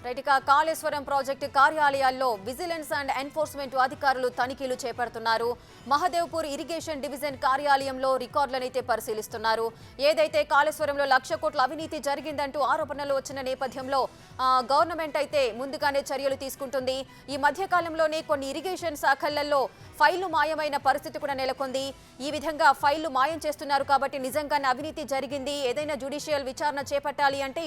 రైట్, ఇక కాళేశ్వరం ప్రాజెక్టు కార్యాలయాల్లో విజిలెన్స్ అండ్ ఎన్ఫోర్స్మెంట్ అధికారులు తనిఖీలు చేపడుతున్నారు. మహదేవ్పూర్ ఇరిగేషన్ డివిజన్ కార్యాలయంలో రికార్డులనైతే పరిశీలిస్తున్నారు. ఏదైతే కాళేశ్వరంలో 1,00,000 కోట్ల అవినీతి జరిగిందంటూ ఆరోపణలు వచ్చిన నేపథ్యంలో గవర్నమెంట్ అయితే ముందుగానే చర్యలు తీసుకుంటుంది. ఈ మధ్య కాలంలోనే కొన్ని ఇరిగేషన్ శాఖలలో ఫైళ్లు మాయమైన పరిస్థితి కూడా నెలకొంది. ఈ విధంగా ఫైళ్లు మాయం చేస్తున్నారు కాబట్టి నిజంగానే అవినీతి జరిగింది, ఏదైనా జ్యుడిషియల్ విచారణ చేపట్టాలి అంటే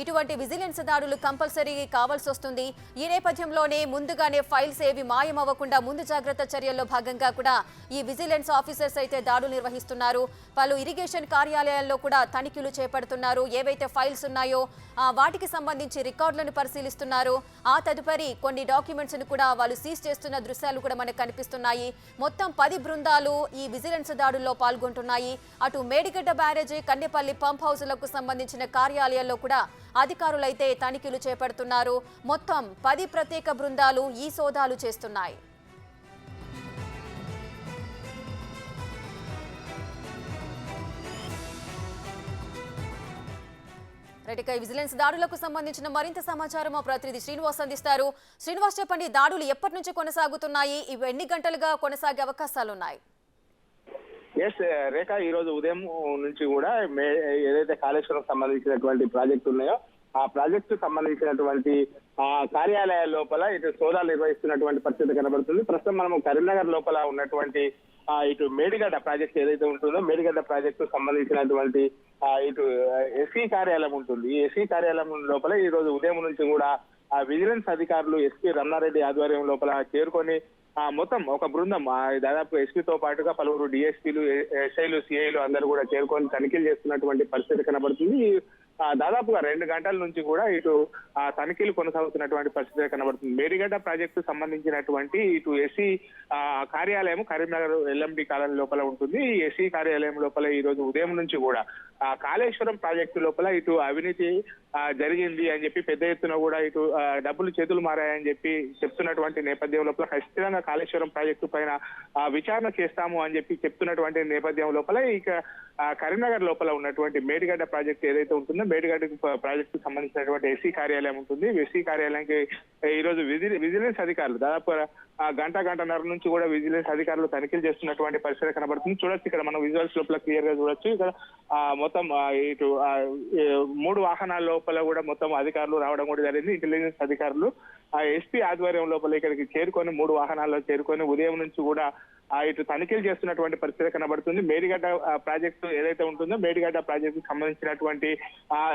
ఇటువంటి విజిలెన్స్ దాడులు కంపల్సరీ కావాల్సి వస్తుంది. ఈ నేపథ్యంలోనే ముందుగానే ఫైల్స్ ఏవి మాయం అవ్వకుండా ముందు జాగ్రత్త చర్యల్లో భాగంగా కూడా ఈ విజిలెన్స్ ఆఫీసర్స్ అయితే దాడులు నిర్వహిస్తున్నారు. పలు ఇరిగేషన్ కార్యాలయాల్లో కూడా తనిఖీలు చేపడుతున్నారు. ఏవైతే ఫైల్స్ ఉన్నాయో వాటికి సంబంధించి రికార్డులను పరిశీలిస్తున్నారు. ఆ తదుపరి కొన్ని డాక్యుమెంట్స్ ను కూడా వాళ్ళు సీజ్ చేస్తున్న దృశ్యాలు కూడా మనకు కనిపిస్తున్నాయి. మొత్తం 10 బృందాలు ఈ విజిలెన్స్ దాడుల్లో పాల్గొంటున్నాయి. అటు మేడిగడ్డ బ్యారేజీ, కన్నెపల్లి పంప్ హౌస్లకు సంబంధించిన కార్యాలయాల్లో కూడా అధికారులైతే తనిఖీలు చేపడుతున్నారు. మొత్తం 10 ప్రత్యేక బృందాలు ఈ సోదాలు చేస్తున్నాయి. రైట్, ఇక విజిలెన్స్ దాడులకు సంబంధించిన మరింత సమాచారం మా ప్రతినిధి శ్రీనివాస్ అందిస్తారు. శ్రీనివాస్, చెప్పండి, దాడులు ఎప్పటి నుంచి కొనసాగుతున్నాయి? ఇవి ఎన్ని గంటలుగా కొనసాగే అవకాశాలున్నాయి? ఎస్ రేఖ, ఈ రోజు ఉదయం నుంచి కూడా ఏదైతే కాళేశ్వరం సంబంధించినటువంటి ప్రాజెక్టు ఉన్నాయో ఆ ప్రాజెక్టు సంబంధించినటువంటి కార్యాలయాల లోపల ఇటు సోదాలు నిర్వహిస్తున్నటువంటి పరిస్థితి కనబడుతుంది. ప్రస్తుతం మనము కరీంనగర్ లోపల ఉన్నటువంటి ఇటు మేడిగడ్డ ప్రాజెక్ట్ ఏదైతే ఉంటుందో మేడిగడ్డ ప్రాజెక్టు సంబంధించినటువంటి ఇటు ఎస్సీ కార్యాలయం ఉంటుంది. ఈ ఎస్సీ కార్యాలయం లోపల ఈ రోజు ఉదయం నుంచి కూడా విజిలెన్స్ అధికారులు ఎస్పీ రమణారెడ్డి ఆధ్వర్యం లోపల చేరుకొని మొత్తం ఒక బృందం దాదాపు ఎస్పీతో పాటుగా పలువురు డిఎస్పీలు, ఎస్ఐలు, సిఐలు అందరూ కూడా చేరుకొని తనిఖీలు చేస్తున్నటువంటి పరిస్థితి కనబడుతుంది. దాదాపుగా 2 గంటల నుంచి కూడా ఇటు తనిఖీలు కొనసాగుతున్నటువంటి పరిస్థితి కనబడుతుంది. మేడిగడ్డ ప్రాజెక్టు సంబంధించినటువంటి ఇటు ఎస్సీ కార్యాలయం కరీంనగర్ ఎల్ఎండి కాలనీ లోపల ఉంటుంది. ఈ ఎస్సీ కార్యాలయం లోపల ఈ రోజు ఉదయం నుంచి కూడా కాళేశ్వరం ప్రాజెక్టు లోపల ఇటు అవినీతి జరిగింది అని చెప్పి పెద్ద ఎత్తున కూడా ఇటు డబ్బులు చేతులు మారాయని చెప్పి చెప్తున్నటువంటి నేపథ్యం లోపల ఖచ్చితంగా కాళేశ్వరం ప్రాజెక్టు పైన విచారణ చేస్తాము అని చెప్పి చెప్తున్నటువంటి నేపథ్యం లోపల ఇక కరీంనగర్ లోపల ఉన్నటువంటి మేడిగడ్డ ప్రాజెక్టు ఏదైతే ఉంటుందో మేడిగడ్డ ప్రాజెక్టు సంబంధించినటువంటి ఎస్సీ కార్యాలయం ఉంటుంది. ఎస్సీ కార్యాలయానికి ఈ రోజు విజిలెన్స్ అధికారులు దాదాపు గంటన్నర నుంచి కూడా విజిలెన్స్ అధికారులు తనిఖీలు చేస్తున్నటువంటి పరిస్థితి కనబడుతుంది. చూడొచ్చు, ఇక్కడ మనం విజువల్స్ లోపల క్లియర్ గా చూడొచ్చు. ఇక్కడ మొత్తం ఇటు 3 వాహనాల లోపల కూడా మొత్తం అధికారులు రావడం కూడా జరిగింది. ఇంటెలిజెన్స్ అధికారులు ఎస్పీ ఆధ్వర్యం లోపల ఇక్కడికి చేరుకొని 3 వాహనాల్లో చేరుకొని ఉదయం నుంచి కూడా ఇటు తనిఖీలు చేస్తున్నటువంటి పరిస్థితి కనబడుతుంది. మేడిగడ్డ ప్రాజెక్టు ఏదైతే ఉంటుందో మేడిగడ్డ ప్రాజెక్టు సంబంధించినటువంటి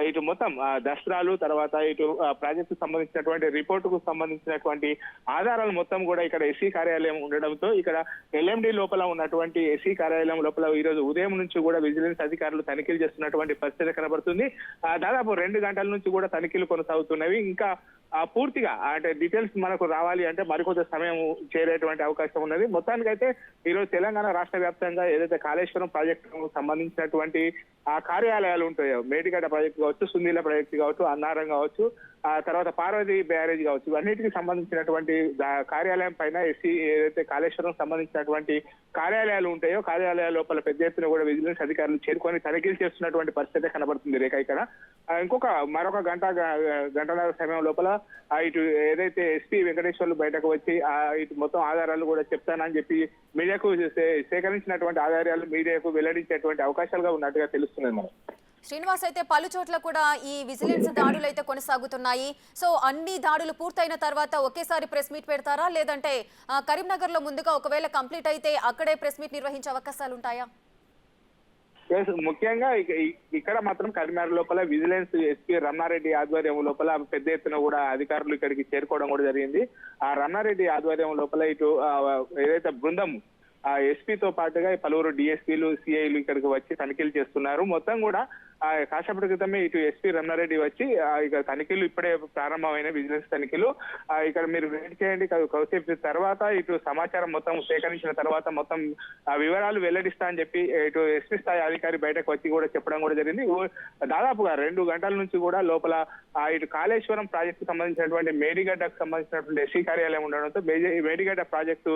ఇటు మొత్తం దస్త్రాలు, తర్వాత ఇటు ప్రాజెక్టు సంబంధించినటువంటి రిపోర్టుకు సంబంధించినటువంటి ఆధారాలు మొత్తం కూడా ఇక్కడ ఎస్సీ కార్యాలయం ఉండడంతో ఇక్కడ ఎల్ఎండి లోపల ఉన్నటువంటి ఎస్సీ కార్యాలయం లోపల ఈ రోజు ఉదయం నుంచి కూడా విజిలెన్స్ అధికారులు తనిఖీలు చేస్తున్నటువంటి పరిస్థితి కనబడుతుంది. దాదాపు 2 గంటల నుంచి కూడా తనిఖీలు కొనసాగుతున్నవి. ఇంకా పూర్తిగా అంటే డీటెయిల్స్ మనకు రావాలి అంటే మరికొంత సమయం చేరేటువంటి అవకాశం ఉన్నది. మొత్తానికైతే ఈ రోజు తెలంగాణ రాష్ట్ర వ్యాప్తంగా ఏదైతే కాళేశ్వరం ప్రాజెక్టు సంబంధించినటువంటి కార్యాలయాలు ఉంటాయో మేడిగడ్డ ప్రాజెక్టు కావచ్చు, సుందీల ప్రాజెక్టు కావచ్చు, అన్నారం కావచ్చు, తర్వాత పార్వతి బ్యారేజ్ కావచ్చు, ఇవన్నిటికి సంబంధించినటువంటి కార్యాలయం పైన ఎస్సీ ఏదైతే కాళేశ్వరం సంబంధించినటువంటి కార్యాలయాలు ఉంటాయో కార్యాలయాల లోపల పెద్ద ఎత్తున కూడా విజిలెన్స్ అధికారులు చేరుకొని తనిఖీలు చేస్తున్నటువంటి పరిస్థితి కనబడుతుంది. రేఖ, ఇక్కడ మరొక గంటన్నర సమయం లోపల ఇటు ఏదైతే ఎస్పీ వెంకటేశ్వర్లు బయటకు వచ్చి ఇటు మొత్తం ఆధారాలు కూడా చెప్తానని చెప్పి మీడియాకు సేకరించినటువంటి ఆధారాలు మీడియాకు వెల్లడించేటువంటి అవకాశాలుగా ఉన్నట్టుగా తెలుస్తున్నది. మనం శ్రీనివాస్, అయితే పలు చోట్ల కూడా ఈ విజిలెన్స్ దాడులు అయితే కొనసాగుతున్నాయి. సో అన్ని దాడులు పూర్తయిన తర్వాత ఒకేసారి ప్రెస్ మీట్ పెడతారా, లేదంటే కరీంనగర్ లో ముందుగా ఒకవేళ కంప్లీట్ అయితే అక్కడే ప్రెస్ మీట్ నిర్వహించే అవకాశాలు ఉంటాయా? ముఖ్యంగా ఇక్కడ మాత్రం కరీంనగర్ లోపల విజిలెన్స్ ఎస్పీ రమణారెడ్డి ఆధ్వర్యం లోపల పెద్ద ఎత్తున కూడా అధికారులు ఇక్కడికి చేరుకోవడం కూడా జరిగింది. ఆ రమణారెడ్డి ఆధ్వర్యం లోపల ఇటు ఏదైతే బృందం ఎస్పీతో పాటుగా పలువురు డిఎస్పీలు సిఐలు ఇక్కడికి వచ్చి తనిఖీలు చేస్తున్నారు. మొత్తం కూడా కాసేపటి క్రితమే ఇటు ఎస్పీ రమణారెడ్డి వచ్చి ఇక తనిఖీలు ఇప్పుడే ప్రారంభమైన విజిలెన్స్ తనిఖీలు ఇక్కడ మీరు వెయిట్ చేయండి, కాసేపు తర్వాత ఇటు సమాచారం మొత్తం సేకరించిన తర్వాత మొత్తం వివరాలు వెల్లడిస్తా అని చెప్పి ఇటు ఎస్పీ స్థాయి అధికారి బయటకు వచ్చి కూడా చెప్పడం కూడా జరిగింది. దాదాపుగా 2 గంటల నుంచి కూడా లోపల ఇటు కాళేశ్వరం ప్రాజెక్టు సంబంధించినటువంటి మేడిగడ్డకు సంబంధించినటువంటి ఎస్సీ కార్యాలయం ఉండడంతో మేడిగడ్డ ప్రాజెక్టు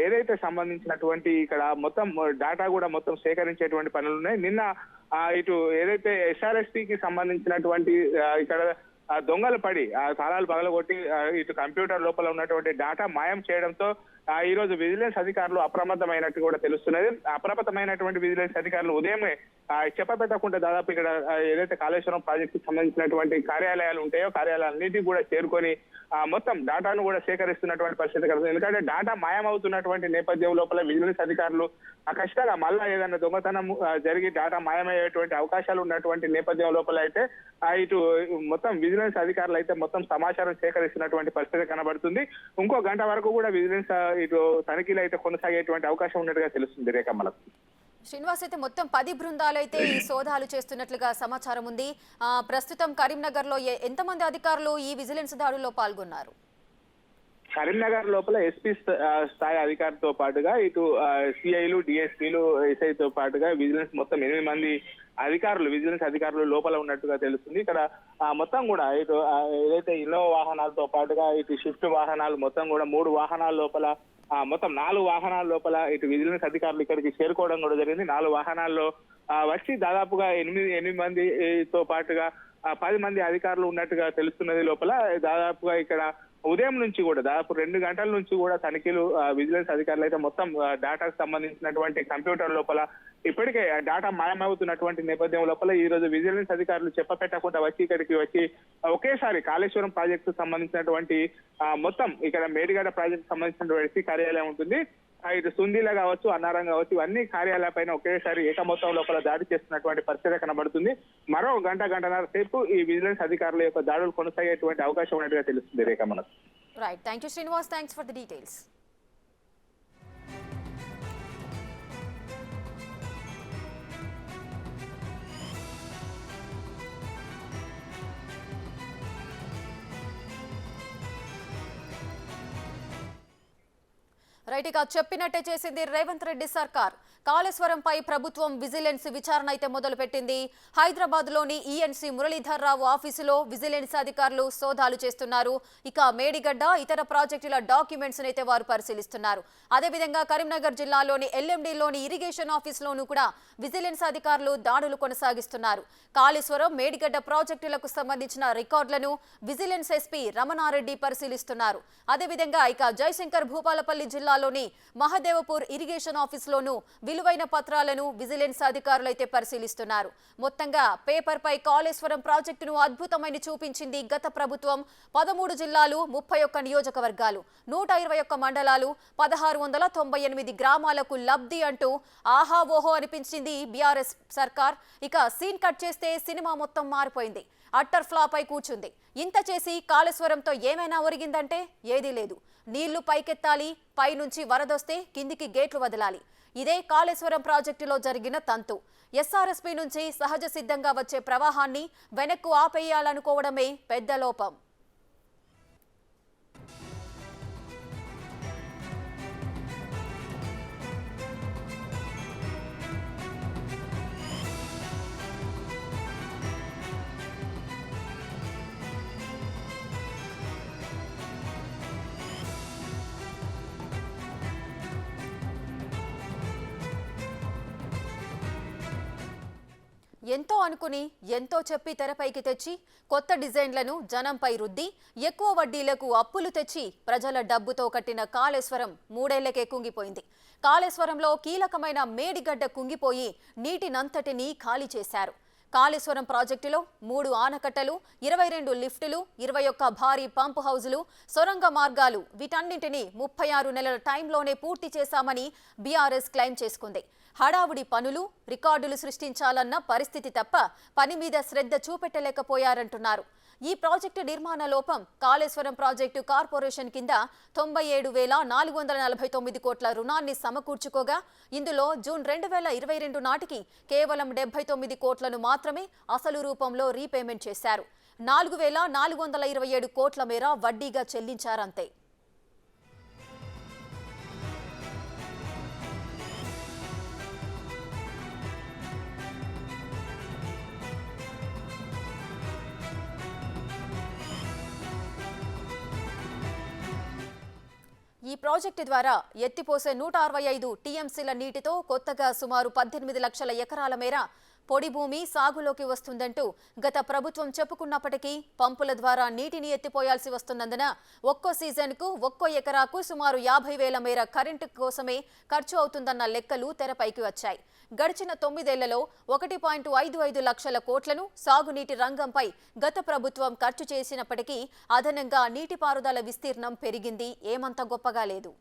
ఏదైతే సంబంధించినటువంటి ఇక్కడ మొత్తం డేటా కూడా మొత్తం సేకరించేటువంటి పనులు ఉన్నాయి. నిన్న ఇటు ఏదైతే ఎస్ఆర్ఎస్పీకి సంబంధించినటువంటి ఇక్కడ దొంగలు పడి తాళాలు పగలగొట్టి ఇటు కంప్యూటర్ లోపల ఉన్నటువంటి డేటా మాయం చేయడంతో ఈ రోజు విజిలెన్స్ అధికారులు అప్రమత్తమైనట్టు కూడా తెలుస్తున్నది. అప్రమత్తమైనటువంటి విజిలెన్స్ అధికారులు ఉదయమే చెప్పబెట్టకుండా దాదాపు ఇక్కడ ఏదైతే కాళేశ్వరం ప్రాజెక్టు సంబంధించినటువంటి కార్యాలయాలు ఉంటాయో కార్యాలయాలన్నిటికీ కూడా చేరుకొని మొత్తం డేటాను కూడా సేకరిస్తున్నటువంటి పరిస్థితి కలుగుతుంది. ఎందుకంటే డేటా మాయమవుతున్నటువంటి నేపథ్యం లోపల విజిలెన్స్ అధికారులు ఖచ్చితంగా మళ్ళా ఏదైనా దొంగతనం జరిగి డేటా మాయమయ్యేటువంటి అవకాశాలు ఉన్నటువంటి నేపథ్యం లోపల అయితే ఇటు మొత్తం విజిలెన్స్ అధికారులు అయితే మొత్తం సమాచారం సేకరిస్తున్నటువంటి పరిస్థితి కనబడుతుంది. ఇంకో గంట వరకు కూడా విజిలెన్స్ ఇటు తనిఖీలు అయితే కొనసాగేటువంటి అవకాశం ఉన్నట్టుగా తెలుస్తుంది. రేఖ మనకు శ్రీనివాస్ అయితే మొత్తం 10 బృందాలు అయితే ఈ సోదాలు చేస్తున్నట్లుగా సమాచారం ఉంది. ప్రస్తుతం కరీంనగర్ లో ఎంతమంది అధికారులు ఈ విజిలెన్స్ దాడుల్లో పాల్గొన్నారు? కరీంనగర్ లోపల ఎస్పీ స్థాయి అధికారితో పాటుగా ఇటు సిఐలు డిఎస్పీలు ఎస్ఐతో పాటుగా విజిలెన్స్ మొత్తం 8 మంది అధికారులు విజిలెన్స్ అధికారులు లోపల ఉన్నట్టుగా తెలుస్తుంది. ఇక్కడ మొత్తం కూడా ఇటు ఏదైతే ఇన్నోవా వాహనాలతో పాటుగా ఇటు షిఫ్ట్ వాహనాలు మొత్తం కూడా 3 వాహనాల లోపల మొత్తం 4 వాహనాల లోపల ఇటు విజిలెన్స్ అధికారులు ఇక్కడికి చేరుకోవడం కూడా జరిగింది. 4 వాహనాల్లో వచ్చి దాదాపుగా 8 మందితో పాటుగా 10 మంది అధికారులు ఉన్నట్టుగా తెలుస్తున్నది. లోపల దాదాపుగా ఇక్కడ ఉదయం నుంచి కూడా దాదాపు 2 గంటల నుంచి కూడా తనిఖీలు విజిలెన్స్ అధికారులు అయితే మొత్తం డేటాకు సంబంధించినటువంటి కంప్యూటర్ లోపల ఇప్పటికే డేటా మాయమవుతున్నటువంటి నేపథ్యం లోపల ఈ రోజు విజిలెన్స్ అధికారులు చెప్పపెట్టకుండా వచ్చి ఇక్కడికి వచ్చి ఒకేసారి కాళేశ్వరం ప్రాజెక్టు సంబంధించినటువంటి మొత్తం ఇక్కడ మేడిగడ్డ ప్రాజెక్టు సంబంధించినటువంటి ఎస్సీ కార్యాలయం ఉంటుంది. ఇటు సుందీల కావచ్చు, అన్నారం కావచ్చు, ఇవన్నీ కార్యాలయాలపైన ఒకేసారి ఏకమొత్తం లోపల దాడి చేస్తున్నటువంటి పరిస్థితి కనబడుతుంది. మరో గంటన్నర సేపు ఈ విజిలెన్స్ అధికారుల యొక్క దాడులు కొనసాగేటువంటి అవకాశం ఉన్నట్టుగా తెలుస్తుంది. రేఖ మనకు right, thank you Srinivas, thanks for the details. Right, ఇక చెప్పినట్టే చేసింది రేవంత్ రెడ్డి సర్కార్. కాళేశ్వరంపై ప్రభుత్వం విజిలెన్స్ విచారణ అయితే మొదలుపెట్టింది. హైదరాబాద్ లోని ఈఎన్సీ మురళీధర్ రావు ఆఫీసులో విజిలెన్స్ అధికారులు సోదాలు చేస్తున్నారు. ఇక మేడిగడ్డ ఇతర ప్రాజెక్టుల డాక్యుమెంట్స్ అయితే వారు పరిశీలిస్తున్నారు. అదేవిధంగా కరీంనగర్ జిల్లాలోని ఎల్ఎండిలోని ఇరిగేషన్ ఆఫీసులోనూ కూడా విజిలెన్స్ అధికారులు దాడులు కొనసాగిస్తున్నారు. కాళేశ్వరం మేడిగడ్డ ప్రాజెక్టులకు సంబంధించిన రికార్డులను విజిలెన్స్ ఎస్పీ రమణారెడ్డి పరిశీలిస్తున్నారు. అదేవిధంగా ఇక జయశంకర్ భూపాలపల్లి జిల్లాలోని మహదేవపూర్ ఇరిగేషన్ ఆఫీసులోనూ విలువైన పత్రాలను విజిలెన్స్ అధికారులు అయితే పరిశీలిస్తున్నారు. మొత్తంగా పేపర్ పై కాళేశ్వరం ప్రాజెక్టును అద్భుతమైన చూపించింది గత ప్రభుత్వం. 13 జిల్లాలు, 31 నియోజకవర్గాలు, 121 మండలాలు, 1698 గ్రామాలకు లబ్ధి అంటూ ఆహా ఓహో అనిపించింది బీఆర్ఎస్ సర్కార్. ఇక సీన్ కట్ చేస్తే సినిమా మొత్తం మారిపోయింది. అట్టర్ ఫ్లాప్ అయి కూర్చుంది. ఇంత చేసి కాళేశ్వరంతో ఏమైనా ఒరిగిందంటే ఏదీ లేదు. నీళ్లు పైకెత్తాలి, పైనుంచి వరదొస్తే కిందికి గేట్లు వదలాలి. ఇదే కాళేశ్వరం ప్రాజెక్టులో జరిగిన తంతు. ఎస్ఆర్ఎస్పీ నుంచి సహజ సిద్ధంగా వచ్చే ప్రవాహాన్ని వెనక్కు ఆపేయాలనుకోవడమే పెద్ద లోపం. ఎంతో అనుకుని ఎంతో చెప్పి తెరపైకి తెచ్చి కొత్త డిజైన్లను జనంపై రుద్ది ఎక్కువ వడ్డీలకు అప్పులు తెచ్చి ప్రజల డబ్బుతో కట్టిన కాళేశ్వరం 3 ఏళ్లకే కుంగిపోయింది. కాళేశ్వరంలో కీలకమైన మేడిగడ్డ కుంగిపోయి నీటినంతటినీ ఖాళీ చేశారు. కాళేశ్వరం ప్రాజెక్టులో 3 ఆనకట్టలు, 22 లిఫ్టులు, 21 భారీ పంపు హౌజులు, సొరంగ మార్గాలు వీటన్నింటినీ 36 నెలల టైంలోనే పూర్తి చేశామని బీఆర్ఎస్ క్లెయిమ్ చేసుకుంది. హడావుడి పనులు, రికార్డులు సృష్టించాలన్న పరిస్థితి తప్ప పని మీద శ్రద్ధ చూపెట్టలేకపోయారంటున్నారు. ఈ ప్రాజెక్టు నిర్మాణ లోపం కాళేశ్వరం ప్రాజెక్టు కార్పొరేషన్ కింద 97,449 కోట్ల రుణాన్ని సమకూర్చుకోగా ఇందులో జూన్ 2022 నాటికి కేవలం 79 కోట్లను మాత్రమే అసలు రూపంలో రీపేమెంట్ చేశారు. 4,427 కోట్ల మేర వడ్డీగా చెల్లించారంతే. ఈ ప్రాజెక్టు ద్వారా ఎత్తిపోసే 165 టీఎంసీల నీటితో కొత్తగా సుమారు 18 లక్షల ఎకరాల మేర పొడి భూమి సాగులోకి వస్తుందంటూ గత ప్రభుత్వం చెప్పుకున్నప్పటికీ పంపుల ద్వారా నీటిని ఎత్తిపోయాల్సి వస్తున్నందున ఒక్కో సీజన్కు ఒక్కో ఎకరాకు సుమారు 50,000 మేర కరెంటు కోసమే ఖర్చు అవుతుందన్న లెక్కలు తెరపైకి వచ్చాయి. గడిచిన 9 ఏళ్లలో 1.55 లక్షల కోట్లను సాగునీటి రంగంపై గత ప్రభుత్వం ఖర్చు చేసినప్పటికీ అదనంగా నీటిపారుదల విస్తీర్ణం పెరిగింది ఏమంత గొప్పగా లేదు.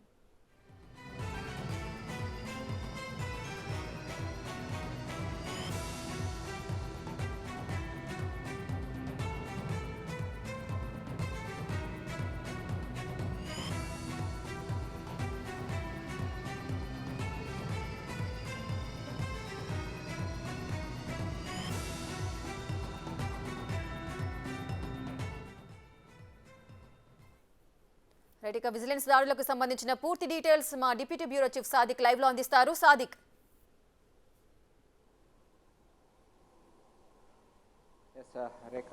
రైట్, విజిలెన్స్ దాడులకు సంబంధించిన పూర్తి డీటెయిల్స్ మా deputy bureau chief Sadiq live లో అందిస్తారు. సాదిక్. రేఖ,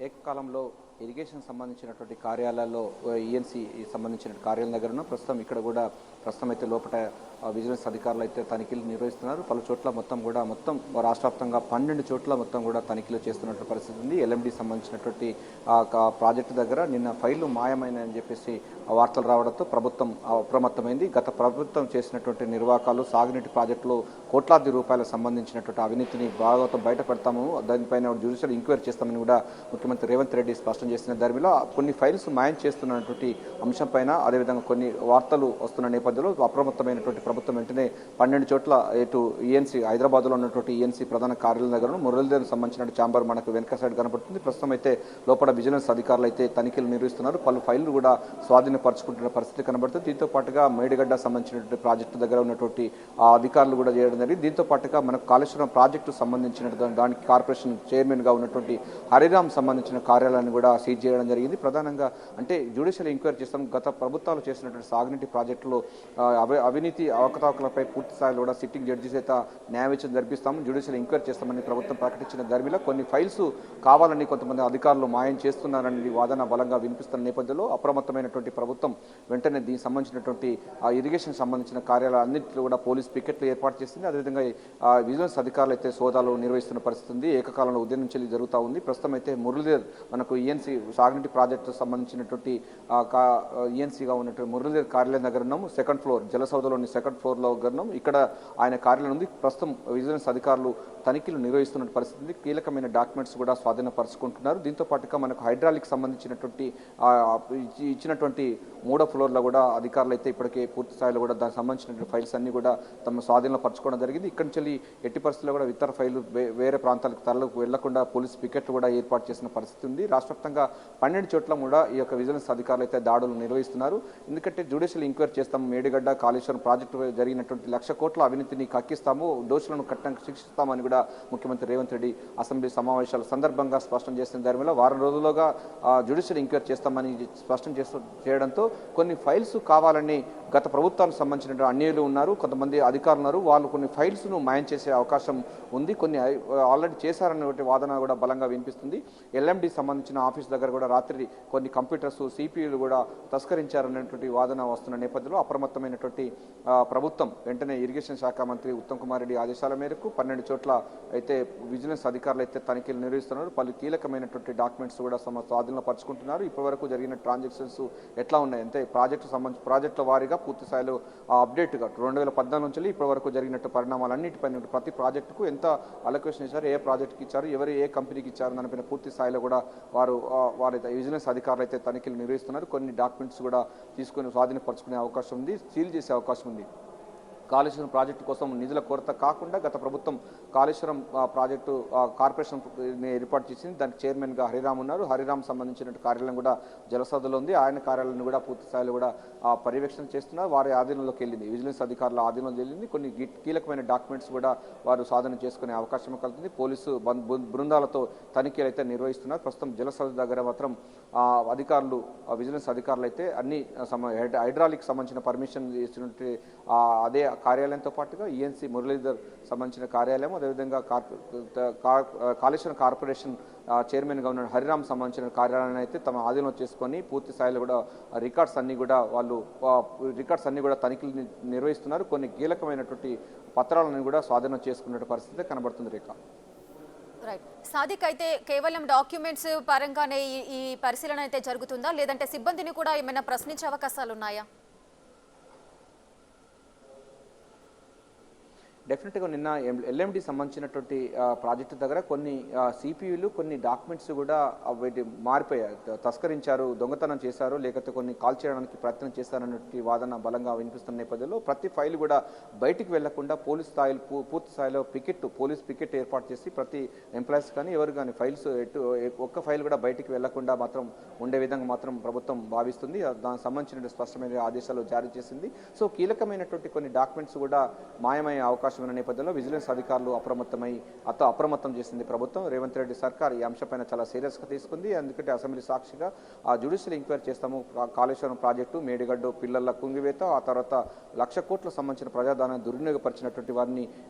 ఏకకాలంలో ఇరిగేషన్ సంబంధించినటువంటి కార్యాలయాల్లో ఈఎన్సీ సంబంధించిన కార్యాలయం దగ్గర ప్రస్తుతం ఇక్కడ కూడా అయితే లోపల విజిలెన్స్ అధికారులు అయితే తనిఖీలు నిర్వహిస్తున్నారు. పలు చోట్ల మొత్తం రాష్ట్ర వ్యాప్తంగా 12 చోట్ల మొత్తం కూడా తనిఖీలు చేస్తున్నటువంటి పరిస్థితి ఉంది. ఎల్ఎండి సంబంధించినటువంటి ప్రాజెక్టు దగ్గర నిన్న ఫైళ్లు మాయమైనని చెప్పేసి వార్తలు రావడంతో ప్రభుత్వం అప్రమత్తమైంది. గత ప్రభుత్వం చేసినటువంటి నిర్వాకాలు సాగునీటి ప్రాజెక్టులో కోట్లాది రూపాయలకు సంబంధించినటువంటి అవినీతిని బయట పెడతాము, దానిపైన జ్యుడిషియల్ ఎంక్వైరీ చేస్తామని కూడా ముఖ్యమంత్రి రేవంత్ రెడ్డి స్పష్టం చేసిన ధర్మిలో కొన్ని ఫైల్స్ మాయం చేస్తున్నటువంటి అంశంపైన అదేవిధంగా కొన్ని వార్తలు వస్తున్న నేపథ్యంలో అప్రమత్తమైనటువంటి ప్రభుత్వం వెంటనే 12 చోట్ల ఇటు ఈఎన్సీ హైదరాబాద్లో ఉన్నటువంటి ఈఎన్సీ ప్రధాన కార్యాలయం దగ్గర మురళీధర్ సంబంధించిన ఛాంబర్ మనకు వెనక సైడ్ కనపడుతుంది. ప్రస్తుతం అయితే లోపల విజిలెన్స్ అధికారులు అయితే తనిఖీలు నిర్వహిస్తున్నారు. పలు ఫైళ్లు కూడా స్వాధీనపరుచుకుంటున్న పరిస్థితి కనబడుతుంది. దీంతో పాటుగా మేడిగడ్డ సంబంధించినటువంటి ప్రాజెక్టు దగ్గర ఉన్నటువంటి అధికారులు కూడా చేయడం జరిగింది. దీంతో పాటుగా మనకు కాళేశ్వరం ప్రాజెక్టు సంబంధించిన దానికి కార్పొరేషన్ చైర్మన్ గా ఉన్నటువంటి హరిరామ్ సంబంధించిన కార్యాలయాన్ని కూడా సీజ్ చేయడం జరిగింది. ప్రధానంగా అంటే జ్యుడిషియల్ ఎంక్వైరీ చేస్తాం. గత ప్రభుత్వాలు చేసినటువంటి సాగునీటి ప్రాజెక్టులో అవినీతి అవకతవకలపై పూర్తి స్థాయిలో కూడా సిట్టింగ్ జడ్జి చేత న్యాయ విచారణ జరిపిస్తాము, జ్యుడిషియల్ ఎంక్వైరీ చేస్తామని ప్రభుత్వం ప్రకటించిన ధర్మిలో కొన్ని ఫైల్స్ కావాలని కొంతమంది అధికారులు మాయం చేస్తున్నారని వాదన బలంగా వినిపిస్తున్న నేపథ్యంలో అప్రమత్తమైనటువంటి ప్రభుత్వం వెంటనే దీనికి సంబంధించినటువంటి ఇరిగేషన్ సంబంధించిన కార్యాలయాలన్నింటిలో కూడా పోలీస్ పికెట్లు ఏర్పాటు చేసింది. అదేవిధంగా విజిలెన్స్ అధికారులు అయితే సోదాలు నిర్వహిస్తున్న పరిస్థితి ఉంది. ఏకకాలంలో ఉదయం నుంచి జరుగుతూ ఉంది. ప్రస్తుతం అయితే మురళీధర్ మనకు ఈఎన్సీ సాగునీటి ప్రాజెక్టు సంబంధించినటువంటి ఈఎన్సీగా ఉన్నటువంటి మురళీధర్ కార్యాలయం దగ్గర ఉన్నాము. సెకండ్ ఫ్లోర్ జలసౌధలోని సెకండ్ ఫ్లోర్లో ఉన్నాం. ఇక్కడ ఆయన కార్యాలయం ఉంది. ప్రస్తుతం విజిలెన్స్ అధికారులు తనిఖీలు నిర్వహిస్తున్న పరిస్థితి. కీలకమైన డాక్యుమెంట్స్ కూడా స్వాధీనపరుచుకుంటున్నారు. దీంతో పాటుగా మనకు హైడ్రాలిక్ సంబంధించినటువంటి ఇచ్చినటువంటి 3వ ఫ్లోర్లో కూడా అధికారులు అయితే ఇప్పటికే పూర్తి స్థాయిలో కూడా దానికి సంబంధించినటువంటి ఫైల్స్ అన్ని కూడా తమ స్వాధీనంలో పరచుకోవడం జరిగింది. ఇక్కడి నుంచి ఎట్టి పరిస్థితుల్లో కూడా ఇతర ఫైళ్లు వేరే ప్రాంతాలకు తరలకు వెళ్లకుండా పోలీసు పికెట్లు కూడా ఏర్పాటు చేసిన పరిస్థితి ఉంది. రాష్ట్ర వ్యాప్తంగా 12 చోట్ల కూడా ఈ యొక్క విజిలెన్స్ అధికారులు అయితే దాడులు నిర్వహిస్తున్నారు. ఎందుకంటే జ్యుడిషియల్ ఎంక్వైరీ చేస్తాము, మేడిగడ్డ కాళేశ్వరం ప్రాజెక్టు జరిగినటువంటి 1,00,000 కోట్ల అవినీతిని కక్కిస్తాము, దోషులను కఠినంగా శిక్షిస్తామని కూడా ముఖ్యమంత్రి రేవంత్ రెడ్డి అసెంబ్లీ సమావేశాల సందర్భంగా స్పష్టం చేసిన ధర్మలో వారం రోజులుగా జ్యుడిషియల్ ఎంక్వైరీ చేస్తామని స్పష్టం చేయడంతో కొన్ని ఫైల్స్ కావాలని గత ప్రభుత్వానికి సంబంధించిన అన్యాయులు ఉన్నారు, కొంతమంది అధికారులు ఉన్నారు, వాళ్ళు కొన్ని ఫైల్స్ను మాయం చేసే అవకాశం ఉంది. కొన్ని ఆల్రెడీ చేశారన్నటువంటి వాదన కూడా బలంగా వినిపిస్తుంది. ఎల్ఎండి సంబంధించిన ఆఫీస్ దగ్గర కూడా రాత్రి కొన్ని కంప్యూటర్స్ సిపియూలు కూడా తస్కరించారనేటువంటి వాదన వస్తున్న నేపథ్యంలో అప్రమత్తమైనటువంటి ప్రభుత్వం వెంటనే ఇరిగేషన్ శాఖ మంత్రి ఉత్తమ్ కుమార్ రెడ్డి ఆదేశాల మేరకు 12 చోట్ల అయితే విజిలెన్స్ అధికారులు అయితే తనిఖీలు నిర్వహిస్తున్నారు. పలు కీలకమైనటువంటి డాక్యుమెంట్స్ కూడా స్వాధీనంలో పరుచుకుంటున్నారు. ఇప్పటివరకు జరిగిన ట్రాన్సాక్షన్స్ ఎట్లా ఉన్నాయి అంటే ప్రాజెక్టుల వారీగా పూర్తి స్థాయిలో అప్డేట్గా 2014 నుంచి ఇప్పటి వరకు జరిగినట్టు పరిణామాలన్నిటిపైన ప్రతి ప్రాజెక్టుకు ఎంత అలొకేషన్ ఇచ్చారు, ఏ ప్రాజెక్టుకి ఇచ్చారు, ఏ కంపెనీకి ఇచ్చారు దానిపైన పూర్తి స్థాయిలో కూడా వారైతే విజిలెన్స్ అధికారులు అయితే తనిఖీలు నిర్వహిస్తున్నారు. కొన్ని డాక్యుమెంట్స్ కూడా తీసుకుని స్వాధీనపరుచుకునే అవకాశం ఉంది, సీల్ చేసే అవకాశం ఉంది. కాళేశ్వరం ప్రాజెక్టు కోసం నిధుల కొరత కాకుండా గత ప్రభుత్వం కాళేశ్వరం ప్రాజెక్టు కార్పొరేషన్ ఏర్పాటు చేసింది. దానికి చైర్మన్గా హరిరామ్ ఉన్నారు. హరిరామ్ సంబంధించిన కార్యాలయం కూడా జలసౌధలో ఉంది. ఆయన కార్యాలయాన్ని కూడా పూర్తి స్థాయిలో కూడా పర్యవేక్షణ చేస్తున్నారు. వారి ఆధీనంలోకి వెళ్ళింది, విజిలెన్స్ అధికారుల ఆధీనంలో వెళ్ళింది. కొన్ని కీలకమైన డాక్యుమెంట్స్ కూడా వారు సాధన చేసుకునే అవకాశం కలుగుతుంది. పోలీసు బృందాలతో తనిఖీలు అయితే నిర్వహిస్తున్నారు. ప్రస్తుతం జలసౌధ దగ్గర మాత్రం అధికారులు, విజిలెన్స్ అధికారులు అయితే అన్ని హైడ్రాలిక్ సంబంధించిన పర్మిషన్ ఇచ్చినట్టు అదే కార్యాలయంతో పాటుగా ఈఎన్సీ మురళీధర్ సంబంధించిన కార్యాలయం, అదేవిధంగా కాళేశ్వరం కార్పొరేషన్ చైర్మన్గా ఉన్న హరిరామ్ సంబంధించిన కార్యాలయాన్ని అయితే తమ ఆధీనంలో చేసుకొని పూర్తి స్థాయిలో కూడా రికార్డ్స్ అన్ని కూడా తనిఖీలు నిర్వహిస్తున్నారు. కొన్ని కీలకమైనటువంటి పత్రాలను కూడా స్వాధీనం చేసుకున్న పరిస్థితి కనబడుతుంది. రేఖ రైట్. సాదిక్, అయితే కేవలం డాక్యుమెంట్స్ పరంగానే ఈ పరిశీలన అయితే జరుగుతుందా, లేదంటే సిబ్బందిని కూడా ఏమైనా ప్రశ్నించే అవకాశాలు ఉన్నాయా? డెఫినెట్గా నిన్న ఎల్ఎండి సంబంధించినటువంటి ప్రాజెక్టు దగ్గర కొన్ని సిపియులు, కొన్ని డాక్యుమెంట్స్ కూడా వీటి మారిపోయాయి, తస్కరించారు, దొంగతనం చేశారు, లేకపోతే కొన్ని కాల్ చేయడానికి ప్రయత్నం చేశారన్నటువంటి వాదన బలంగా వినిపిస్తున్న నేపథ్యంలో ప్రతి ఫైల్ కూడా బయటికి వెళ్లకుండా పోలీస్ స్థాయిలో పూర్తి స్థాయిలో పోలీస్ పికెట్ ఏర్పాటు చేసి ప్రతి ఎంప్లాయీస్ కానీ ఎవరు కానీ ఫైల్స్ ఒక్క ఫైల్ కూడా బయటికి వెళ్లకుండా మాత్రం ఉండే విధంగా మాత్రం ప్రభుత్వం భావిస్తుంది. దానికి సంబంధించిన స్పష్టమైన ఆదేశాలు జారీ చేసింది. సో కీలకమైనటువంటి కొన్ని డాక్యుమెంట్స్ కూడా మాయమయ్యే అవకాశం ఉన్న నేపథ్యంలో విజిలెన్స్ అధికారులు అప్రమత్తం చేసింది ప్రభుత్వం. రేవంత్ రెడ్డి సర్కార్ ఈ అంశంపైన చాలా సీరియస్గా తీసుకుంది. ఎందుకంటే అసెంబ్లీ సాక్షిగా జ్యుడిషియల్ ఎంక్వైరీ చేస్తాము, కాళేశ్వరం ప్రాజెక్టు, మేడిగడ్డ పిల్లల కుంగివేత, ఆ తర్వాత 1,00,00,000 కోట్ల సంబంధించిన ప్రజాధనాన్ని దుర్వినియోగపరిచినటువంటి వారిని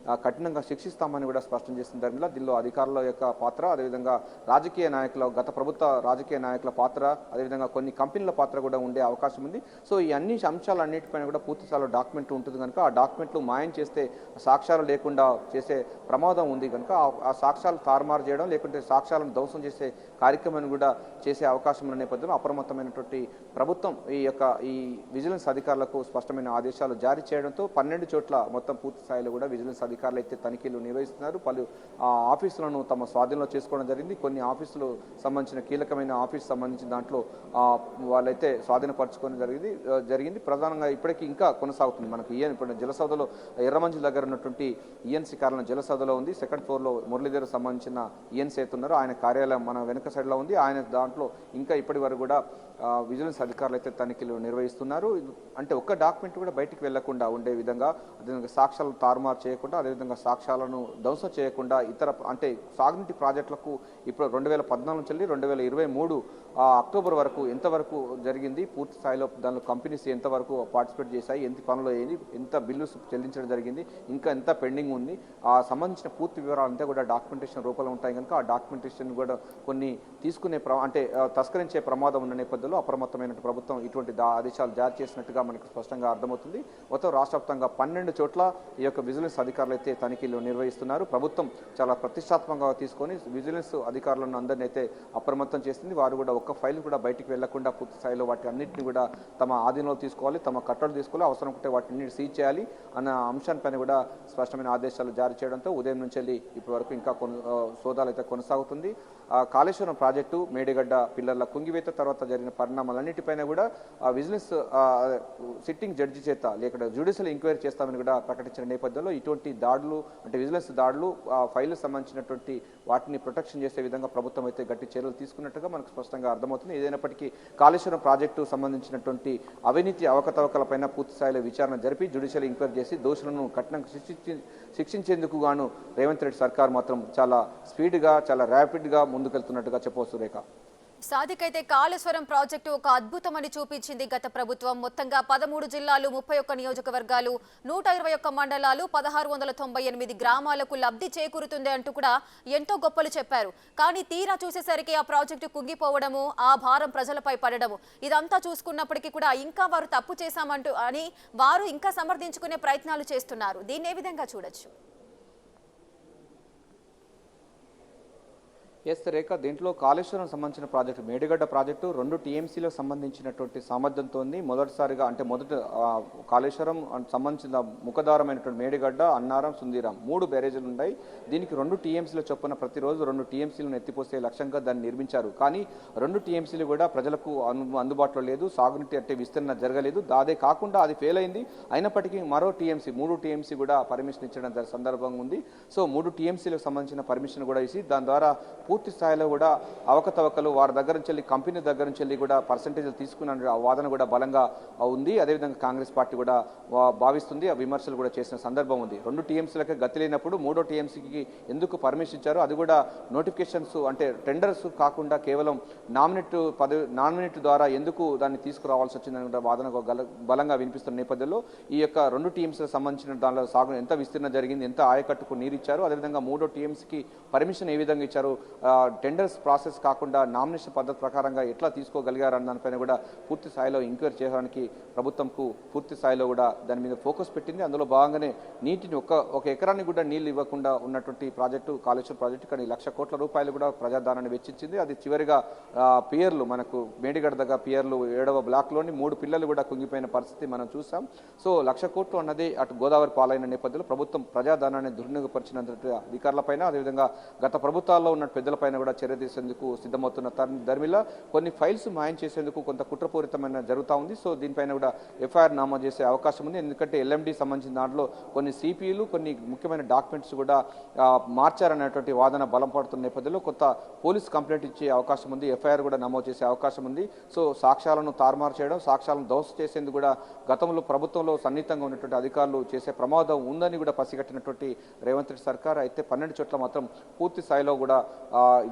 కఠినంగా శిక్షిస్తామని కూడా స్పష్టం చేసిన ధర్మిలా దీనిలో అధికారుల యొక్క పాత్ర, అదేవిధంగా గత ప్రభుత్వ రాజకీయ నాయకుల పాత్ర, అదేవిధంగా కొన్ని కంపెనీల పాత్ర కూడా ఉండే అవకాశం ఉంది. సో ఈ అన్ని అంశాలన్నిటిపైన కూడా పూర్తి స్థాయిలో డాక్యుమెంట్ ఉంటుంది కనుక ఆ డాక్యుమెంట్లు మాయం చేస్తే సాక్ష్యాలు లేకుండా చేసే ప్రమాదం ఉంది కనుక ఆ సాక్ష్యాలు తారుమారు చేయడం, లేకుంటే సాక్ష్యాలను ధ్వంసం చేసే కార్యక్రమాన్ని కూడా చేసే అవకాశం ఉన్న నేపథ్యంలో అప్రమత్తమైనటువంటి ప్రభుత్వం ఈ విజిలెన్స్ అధికారులకు స్పష్టమైన ఆదేశాలు జారీ చేయడంతో 12 చోట్ల మొత్తం పూర్తి స్థాయిలో కూడా విజిలెన్స్ అధికారులు అయితే తనిఖీలు నిర్వహిస్తున్నారు. పలు ఆఫీసులను తమ స్వాధీనంలో చేసుకోవడం జరిగింది. కొన్ని ఆఫీసులు సంబంధించిన కీలకమైన ఆఫీసు సంబంధించిన దాంట్లో వాళ్ళైతే స్వాధీనపరచుకోవడం జరిగింది. ప్రధానంగా ఇప్పటికీ ఇంకా కొనసాగుతుంది. మనకు ఇప్పుడు జలసౌధలో ఎర్రమంజి దగ్గర ఉన్నటువంటి ఈఎన్సీ కార్యాలయం జలసౌధలో ఉంది. 2nd ఫ్లోర్లో మురళీధర్ సంబంధించిన ఈఎన్సీ అయితే ఉన్నారో ఆయన కార్యాలయం మన వెనక సైడ్లో ఉంది. ఆయన దాంట్లో ఇంకా ఇప్పటి వరకు కూడా విజిలెన్స్ అధికారులు అయితే తనిఖీలు నిర్వహిస్తున్నారు. అంటే ఒక్క డాక్యుమెంట్ కూడా బయటికి వెళ్లకుండా ఉండే విధంగా, అదేవిధంగా సాక్ష్యాలు తారుమారు చేయకుండా, అదేవిధంగా సాక్ష్యాలను ధ్వంసం చేయకుండా అంటే సాగునీటి ప్రాజెక్టులకు ఇప్పుడు 2014 నుంచి 2023 అక్టోబర్ వరకు ఎంతవరకు జరిగింది, పూర్తి స్థాయిలో దానిలో కంపెనీస్ ఎంతవరకు పార్టిసిపేట్ చేశాయి, ఎంత పనులు అయ్యింది, ఎంత బిల్లు చెల్లించడం జరిగింది, ఇంకా ఎంత పెండింగ్ ఉంది, ఆ సంబంధించిన పూర్తి వివరాలంతా కూడా డాక్యుమెంటేషన్ రూపంలో ఉంటాయి కనుక ఆ డాక్యుమెంటేషన్ కూడా కొన్ని తీసుకునే తస్కరించే ప్రమాదం ఉన్న నేపథ్యంలో అప్రమత్తమైన ప్రభుత్వం ఇటువంటి ఆదేశాలు జారీ చేసినట్టుగా మనకు స్పష్టంగా అర్థమవుతుంది. మొత్తం రాష్ట్ర వ్యాప్తంగా 12 చోట్ల ఈ యొక్క విజిలెన్స్ అధికారులు అయితే తనిఖీలు నిర్వహిస్తున్నారు. ప్రభుత్వం చాలా ప్రతిష్టాత్మకంగా తీసుకొని విజిలెన్స్ అధికారులను అందరినీ అయితే అప్రమత్తం చేస్తుంది. వారు కూడా ఒక్క ఫైల్ కూడా బయటికి వెళ్లకుండా పూర్తి స్థాయిలో వాటి అన్నింటినీ కూడా తమ ఆధీనంలో తీసుకోవాలి, తమ కట్టలు తీసుకోవాలి, అవసరం ఉంటే వాటిని సీజ్ చేయాలి అన్న అంశాలపైన కూడా స్పష్టమైన ఆదేశాలు జారీ చేయడంతో ఉదయం నుంచి ఇప్పటి వరకు ఇంకా సోదాలు అయితే కొనసాగుతుంది. కాళేశ్వరం ప్రాజెక్టు, మేడిగడ్డ పిల్లర్ల కుంగివేత తర్వాత జరిగిన పరిణామాలన్నిటిపైన కూడా విజిలెన్స్ సిట్టింగ్ జడ్జి చేత లేకుండా జ్యుడిషియల్ ఎంక్వైరీ చేస్తామని కూడా ప్రకటించిన నేపథ్యంలో ఇటువంటి దాడులు అంటే విజిలెన్స్ దాడులు ఫైళ్లకు సంబంధించినటువంటి వాటిని ప్రొటెక్షన్ చేసే విధంగా ప్రభుత్వం అయితే గట్టి చర్యలు తీసుకున్నట్టుగా మనకు స్పష్టంగా అర్థమవుతుంది. ఏదైనప్పటికీ కాళేశ్వరం ప్రాజెక్టు సంబంధించినటువంటి అవినీతి అవకతవకలపైన పూర్తి స్థాయిలో విచారణ జరిపి జ్యుడిషియల్ ఎంక్వైరీ చేసి దోషులను కఠినంగా శిక్షించేందుకు గాను రేవంత్ రెడ్డి సర్కార్ మాత్రం చాలా స్పీడ్గా, చాలా ర్యాపిడ్గా ముందుకెళ్తున్నట్టుగా చెప్పవచ్చు. రేఖ సాదిక్, అయితే కాళేశ్వరం ప్రాజెక్టు ఒక అద్భుతమని చూపించింది గత ప్రభుత్వం. మొత్తంగా 13 జిల్లాలు, 31 నియోజకవర్గాలు, 121 మండలాలు, 1698 గ్రామాలకు లబ్ధి చేకూరుతుంది అంటూ కూడా ఎంతో గొప్పలు చెప్పారు. కానీ తీరా చూసేసరికి ఆ ప్రాజెక్టు కుంగిపోవడము, ఆ భారం ప్రజలపై పడడము, ఇదంతా చూసుకున్నప్పటికీ కూడా ఇంకా వారు తప్పు చేశామంటూ అని వారు ఇంకా సమర్థించుకునే ప్రయత్నాలు చేస్తున్నారు. దీన్ని ఏ విధంగా చూడొచ్చు? ఎస్ రేఖ, దీంట్లో కాళేశ్వరం సంబంధించిన ప్రాజెక్టు మేడిగడ్డ ప్రాజెక్టు 2 టీఎంసీలకు సంబంధించినటువంటి సామర్థ్యంతో ఉంది. మొదటిసారిగా అంటే కాళేశ్వరం సంబంధించిన ముఖద్వారమైనటువంటి మేడిగడ్డ, అన్నారం, సుందీరాం 3 బ్యారేజీలు ఉన్నాయి. దీనికి 2 టీఎంసీల చొప్పున ప్రతిరోజు 2 టీఎంసీలను ఎత్తిపోసే లక్ష్యంగా దాన్ని నిర్మించారు. కానీ 2 టీఎంసీలు కూడా ప్రజలకు అందుబాటులో లేదు, సాగునీటి అంటే విస్తరణ జరగలేదు. అదే కాకుండా అది ఫెయిల్ అయింది. అయినప్పటికీ మరో టీఎంసీ 3 టీఎంసీ కూడా పర్మిషన్ ఇచ్చడం సందర్భంగా ఉంది. సో 3 టీఎంసీలకు సంబంధించిన పర్మిషన్ కూడా ఇచ్చి దాని ద్వారా పూర్తి స్థాయిలో కూడా అవకతవకలు వారి దగ్గర నుంచి వెళ్ళి కంపెనీ దగ్గర నుంచి వెళ్ళి కూడా పర్సంటేజ్లు తీసుకున్న వాదన కూడా బలంగా ఉంది. అదేవిధంగా కాంగ్రెస్ పార్టీ కూడా భావిస్తుంది, ఆ విమర్శలు కూడా చేసిన సందర్భం ఉంది. 2 టీఎంసీలకే గతి లేనప్పుడు 3వ టీఎంసీకి ఎందుకు పర్మిషన్ ఇచ్చారు? అది కూడా నోటిఫికేషన్స్ అంటే టెండర్స్ కాకుండా కేవలం నామినేట్ ద్వారా ఎందుకు దాన్ని తీసుకురావాల్సి వచ్చిందనే వాదన బలంగా వినిపిస్తున్న నేపథ్యంలో ఈ యొక్క 2 టీఎంసీలకు సంబంధించిన దానిలో సాగు ఎంత విస్తీర్ణ జరిగింది, ఎంత ఆయకట్టుకు నీరు ఇచ్చారు, అదేవిధంగా 3వ టీఎంసీకి పర్మిషన్ ఏ విధంగా ఇచ్చారు, టెండర్స్ ప్రాసెస్ కాకుండా నామినేషన్ పద్ధతి ప్రకారంగా ఎట్లా తీసుకోగలిగారన్న దానిపైన కూడా పూర్తి స్థాయిలో ఎంక్వైరీ చేయడానికి ప్రభుత్వంకు పూర్తి స్థాయిలో కూడా దాని మీద ఫోకస్ పెట్టింది. అందులో భాగంగానే నీటిని ఒక ఎకరాన్ని కూడా నీళ్లు ఇవ్వకుండా ఉన్నటువంటి ప్రాజెక్టు కాళేశ్వరం ప్రాజెక్టు కానీ ₹1,00,00,000 కోట్ల కూడా ప్రజాదానాన్ని వెచ్చించింది. అది చివరిగా పియర్లు మనకు మేడిగడ్డ దగ్గర పియర్లు 7వ బ్లాక్లోని 3 పిల్లలు కూడా కుంగిపోయిన పరిస్థితి మనం చూసాం. సో ₹1,00,00,000 కోట్లు అన్నది అటు గోదావరి పాలైన నేపథ్యంలో ప్రభుత్వం ప్రజాదానాన్ని దుర్వినియోగపరిచినటువంటి అధికారులపైన, అదేవిధంగా గత ప్రభుత్వాల్లో ఉన్న పెద్దలపైన కూడా చర్య తీసేందుకు సిద్ధమవుతున్న ధర్మిలా కొన్ని ఫైల్స్ మాయం చేసేందుకు కొంత కుట్రపూరితమైన జరుగుతూ ఉంది. సో దీనిపైన కూడా ఎఫ్ఐఆర్ నమోదు చేసే అవకాశం ఉంది. ఎందుకంటే ఎల్ఎండి సంబంధించిన దాంట్లో కొన్ని సిపిలు, కొన్ని ముఖ్యమైన డాక్యుమెంట్స్ కూడా మార్చారనేటువంటి వాదన బలం పడుతున్న నేపథ్యంలో కొంత పోలీస్ కంప్లైంట్ ఇచ్చే అవకాశం ఉంది, ఎఫ్ఐఆర్ కూడా నమోదు చేసే అవకాశం ఉంది. సో సాక్ష్యాలను తారుమారు చేయడం, సాక్ష్యాలను ధ్వంసం చేసేందుకు కూడా గతంలో ప్రభుత్వంలో సన్నిహితంగా ఉన్నటువంటి అధికారులు చేసే ప్రమాదం ఉందని కూడా పసిగట్టినటువంటి రేవంత్ రెడ్డి సర్కార్ అయితే 12 చోట్ల మాత్రం పూర్తి స్థాయిలో కూడా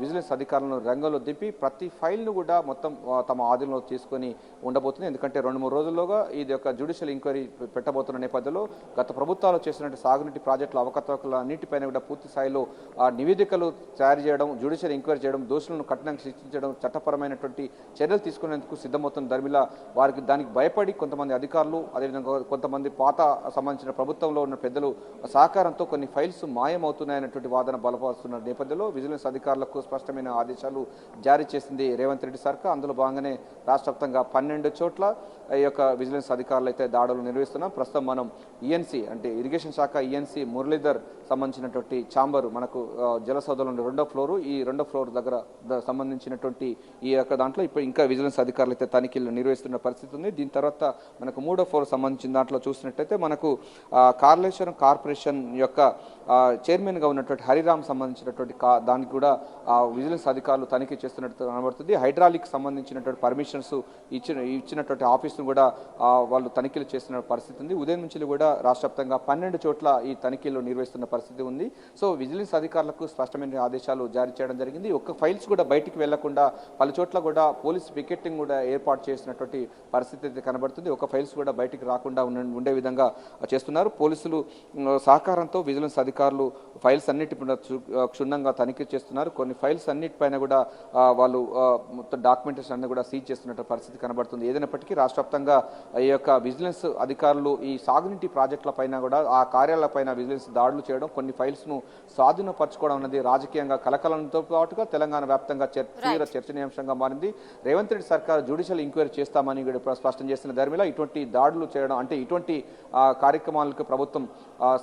విజిలెన్స్ అధికారులను రంగంలో దింపి ప్రతి ఫైల్ను కూడా మొత్తం తమ ఆధీనంలో తీసుకొని ఉండబోతుంది. ఎందుకంటే 2-3 రోజుల్లోగా ఇది ఒక జ్యుడిషియల్ ఎంక్వైరీ పెట్టబోతున్న నేపథ్యంలో గత ప్రభుత్వాలు చేసినట్టు సాగునీటి ప్రాజెక్టుల అవకతవకల అన్నిటిపైన కూడా పూర్తి స్థాయిలో నివేదికలు తయారు చేయడం, జ్యుడిషియల్ ఎంక్వైరీ చేయడం, దోషులను కఠినంగా శిక్షించడం, చట్టపరమైనటువంటి చర్యలు తీసుకునేందుకు సిద్ధమవుతున్న ధర్మిలా దానికి భయపడి కొంతమంది అధికారులు, అదేవిధంగా కొంతమంది పాత సంబంధించిన ప్రభుత్వంలో ఉన్న పెద్దలు సహకారంతో కొన్ని ఫైల్స్ మాయమవుతున్నాయన్నటువంటి వాదన బలపరుస్తున్న నేపథ్యంలో విజిలెన్స్ అధికారులకు స్పష్టమైన ఆదేశాలు జారీ చేసింది రేవంత్ రెడ్డి సర్కార్. అందులో భాగంగానే రాష్ట్ర వ్యాప్తంగా 12 చోట్ల ఈ యొక్క విజిలెన్స్ అధికారులు అయితే దాడులు నిర్వహిస్తున్నాం. ప్రస్తుతం మనం ఈఎన్సీ అంటే ఇరిగేషన్ శాఖ ఈఎన్సీ మురళీధర్ సంబంధించినటువంటి ఛాంబర్ మనకు జలసౌధంలోని 2వ ఫ్లోరు, ఈ 2వ ఫ్లోర్ దగ్గర సంబంధించినటువంటి ఈ యొక్క దాంట్లో ఇప్పుడు ఇంకా విజిలెన్స్ అధికారులు అయితే తనిఖీలు నిర్వహిస్తున్న పరిస్థితి ఉంది. దీని తర్వాత మనకు 3వ ఫ్లోర్ సంబంధించిన దాంట్లో చూసినట్టయితే మనకు కాళేశ్వరం కార్పొరేషన్ యొక్క చైర్మన్గా ఉన్నటువంటి హరిరామ్ సంబంధించినటువంటి దానికి కూడా విజిలెన్స్ అధికారులు తనిఖీ చేస్తున్నట్టు కనబడుతుంది. హైడ్రాలిక్ సంబంధించినటువంటి పర్మిషన్స్ ఇచ్చినటువంటి ఆఫీసును కూడా వాళ్ళు తనిఖీలు చేస్తున్న పరిస్థితి ఉంది. ఉదయం నుంచి కూడా రాష్ట్ర వ్యాప్తంగా 12 చోట్ల ఈ తనిఖీలు నిర్వహిస్తున్న పరిస్థితి ఉంది. సో విజిలెన్స్ అధికారులకు స్పష్టమైన ఆదేశాలు జారీ చేయడం జరిగింది. ఒక్క ఫైల్స్ కూడా బయటికి వెళ్లకుండా పలు చోట్ల కూడా పోలీస్ పికెటింగ్ కూడా ఏర్పాటు చేసినటువంటి పరిస్థితి అయితే కనబడుతుంది. ఒక ఫైల్స్ కూడా బయటికి రాకుండా ఉండే విధంగా చేస్తున్నారు. పోలీసులు సహకారంతో విజిలెన్స్ అధికారులు ఫైల్స్ అన్నిటి క్షుణ్ణంగా తనిఖీ చేస్తున్నారు. కొన్ని ఫైల్స్ అన్నిటిపైన కూడా వాళ్ళు మొత్తం డాక్యుమెంటేషన్ అన్ని కూడా సీజ్ చేస్తున్నట్టు పరిస్థితి కనబడుతుంది. ఏదైనప్పటికీ రాష్ట్ర వ్యాప్తంగా ఈ యొక్క విజిలెన్స్ అధికారులు ఈ సాగునీటి ప్రాజెక్టుల పైన కూడా ఆ కార్యాలయాలపైన విజిలెన్స్ దాడులు చేయడం, కొన్ని ఫైల్స్ ను స్వాధీనపరచుకోవడం అనేది రాజకీయంగా కలకలంతో పాటుగా తెలంగాణ వ్యాప్తంగా తీవ్ర చర్చనీయాంశంగా మారింది. రేవంత్ రెడ్డి సర్కార్ జ్యుడిషియల్ ఎంక్వైరీ చేస్తామని కూడా స్పష్టం చేస్తున్న ధర్మిలా ఇటువంటి దాడులు చేయడం అంటే ఇటువంటి కార్యక్రమాలకు ప్రభుత్వం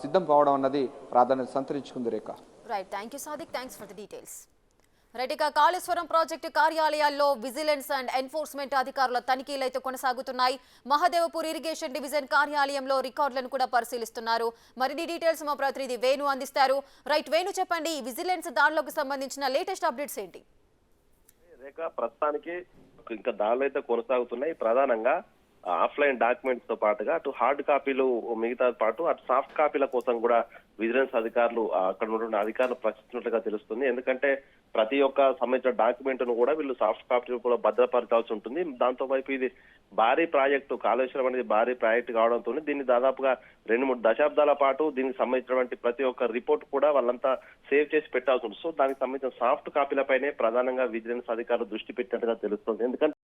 సిద్ధం కావడం అన్నది ప్రాధాన్యత సంతరించుకుంది. Rekha right, thank you Sadiq, thanks for the details. రైట్గా కాళేశ్వరం ప్రాజెక్టు కార్యాలయాల్లో విజిలెన్స్ అండ్ ఎన్ఫోర్స్మెంట్ అధికారుల తనిఖీలు అయితే కొనసాగుతున్నాయి. మహదేవపూర్ ఇరిగేషన్ డివిజన్ కార్యాలయంలో రికార్డులను కూడా పరిశీలిస్తున్నారు. మరిన్ని డీటెయిల్స్ మా ప్రతినిధి వేణు అందిస్తారు. రైట్ వేణు, చెప్పండి, విజిలెన్స్ దాడులకు సంబంధించిన లేటెస్ట్ అప్డేట్స్ ఏంటి? రేఖ, ప్రస్తుతానికి ఇంకా దాడులు అయితే కొనసాగుతున్నాయి. ప్రధానంగా ఆఫ్లైన్ డాక్యుమెంట్స్ తో పాటుగా అటు హార్డ్ కాపీలు మిగతా పాటు అటు సాఫ్ట్ కాపీల కోసం కూడా విజిలెన్స్ అధికారులు అక్కడ ఉన్నటువంటి అధికారులు ప్రశ్నిస్తున్నట్లుగా తెలుస్తుంది. ఎందుకంటే ప్రతి ఒక్క సంబంధించిన డాక్యుమెంట్ ను కూడా వీళ్ళు సాఫ్ట్ కాపీ కూడా భద్రపరచాల్సి ఉంటుంది. దాంతో వైపు ఇది భారీ ప్రాజెక్టు, కాళేశ్వరం అనేది భారీ ప్రాజెక్టు కావడంతో దీన్ని దాదాపుగా 2-3 దశాబ్దాల పాటు దీనికి సంబంధించినటువంటి ప్రతి ఒక్క రిపోర్ట్ కూడా వాళ్ళంతా సేవ్ చేసి పెట్టాల్సి ఉంటుంది. సో దానికి సంబంధించిన సాఫ్ట్ కాపీలపైనే ప్రధానంగా విజిలెన్స్ అధికారులు దృష్టి పెట్టినట్టుగా తెలుస్తుంది. ఎందుకంటే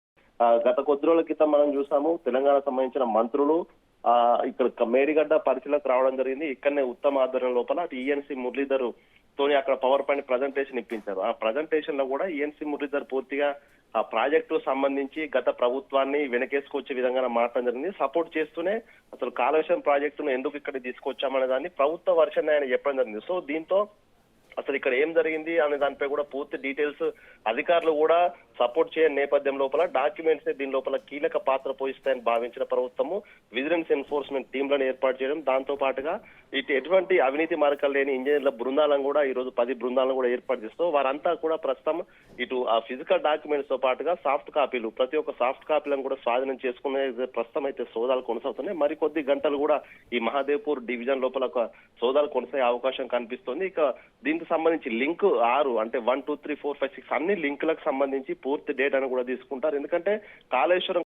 గత కొద్ది రోజుల క్రితం మనం చూసాము, తెలంగాణ సంబంధించిన మంత్రులు ఇక్కడ మేడిగడ్డ పరిశీలనకు రావడం జరిగింది. ఇక్కడనే ఉత్తమ ఆధ్వర్యం లోపల అటు ఈఎన్సీ మురళీధర్ తోని అక్కడ పవర్ పాయింట్ ప్రజెంటేషన్ ఇప్పించారు. ఆ ప్రజెంటేషన్ లో కూడా ఈఎన్సీ మురళీధర్ పూర్తిగా ఆ ప్రాజెక్టు సంబంధించి గత ప్రభుత్వాన్ని వెనకేసుకొచ్చే విధంగా మాట్లాడడం జరిగింది. సపోర్ట్ చేస్తూనే అసలు కాళేశ్వరం ప్రాజెక్టును ఎందుకు ఇక్కడ తీసుకొచ్చామనే దాన్ని ప్రభుత్వ వర్షన్ ఆయన చెప్పడం జరిగింది. సో దీంతో అసలు ఇక్కడ ఏం జరిగింది అనే దానిపై కూడా పూర్తి డీటెయిల్స్ అధికారులు కూడా సపోర్ట్ చేయని నేపథ్యం లోపల డాక్యుమెంట్స్ దీని లోపల కీలక పాత్ర పోషిస్తాయని భావించిన ప్రభుత్వము విజిలెన్స్ ఎన్ఫోర్స్మెంట్ టీంలను ఏర్పాటు చేయడం, దాంతో పాటుగా ఇటు ఎటువంటి అవినీతి మార్గాలు లేని ఇంజనీర్ల బృందాలను కూడా ఈ రోజు 10 బృందాలను కూడా ఏర్పాటు చేస్తూ వారంతా కూడా ప్రస్తుతం ఇటు ఆ ఫిజికల్ డాక్యుమెంట్స్ తో పాటుగా సాఫ్ట్ కాపీలు ప్రతి ఒక్క సాఫ్ట్ కాపీలను కూడా స్వాధీనం చేసుకునే ప్రస్తుతం అయితే సోదాలు కొనసాగుతున్నాయి. మరికొద్ది గంటలు కూడా ఈ మహాదేవ్పూర్ డివిజన్ లోపల ఒక సోదాలు కొనసాగే అవకాశం కనిపిస్తుంది. ఇక దీనికి సంబంధించి లింక్ 6 అంటే 1, 2, 3, 4, 5, 6 అన్ని లింకులకు సంబంధించి పూర్తి డేటాను కూడా తీసుకుంటారు. ఎందుకంటే కాళేశ్వరం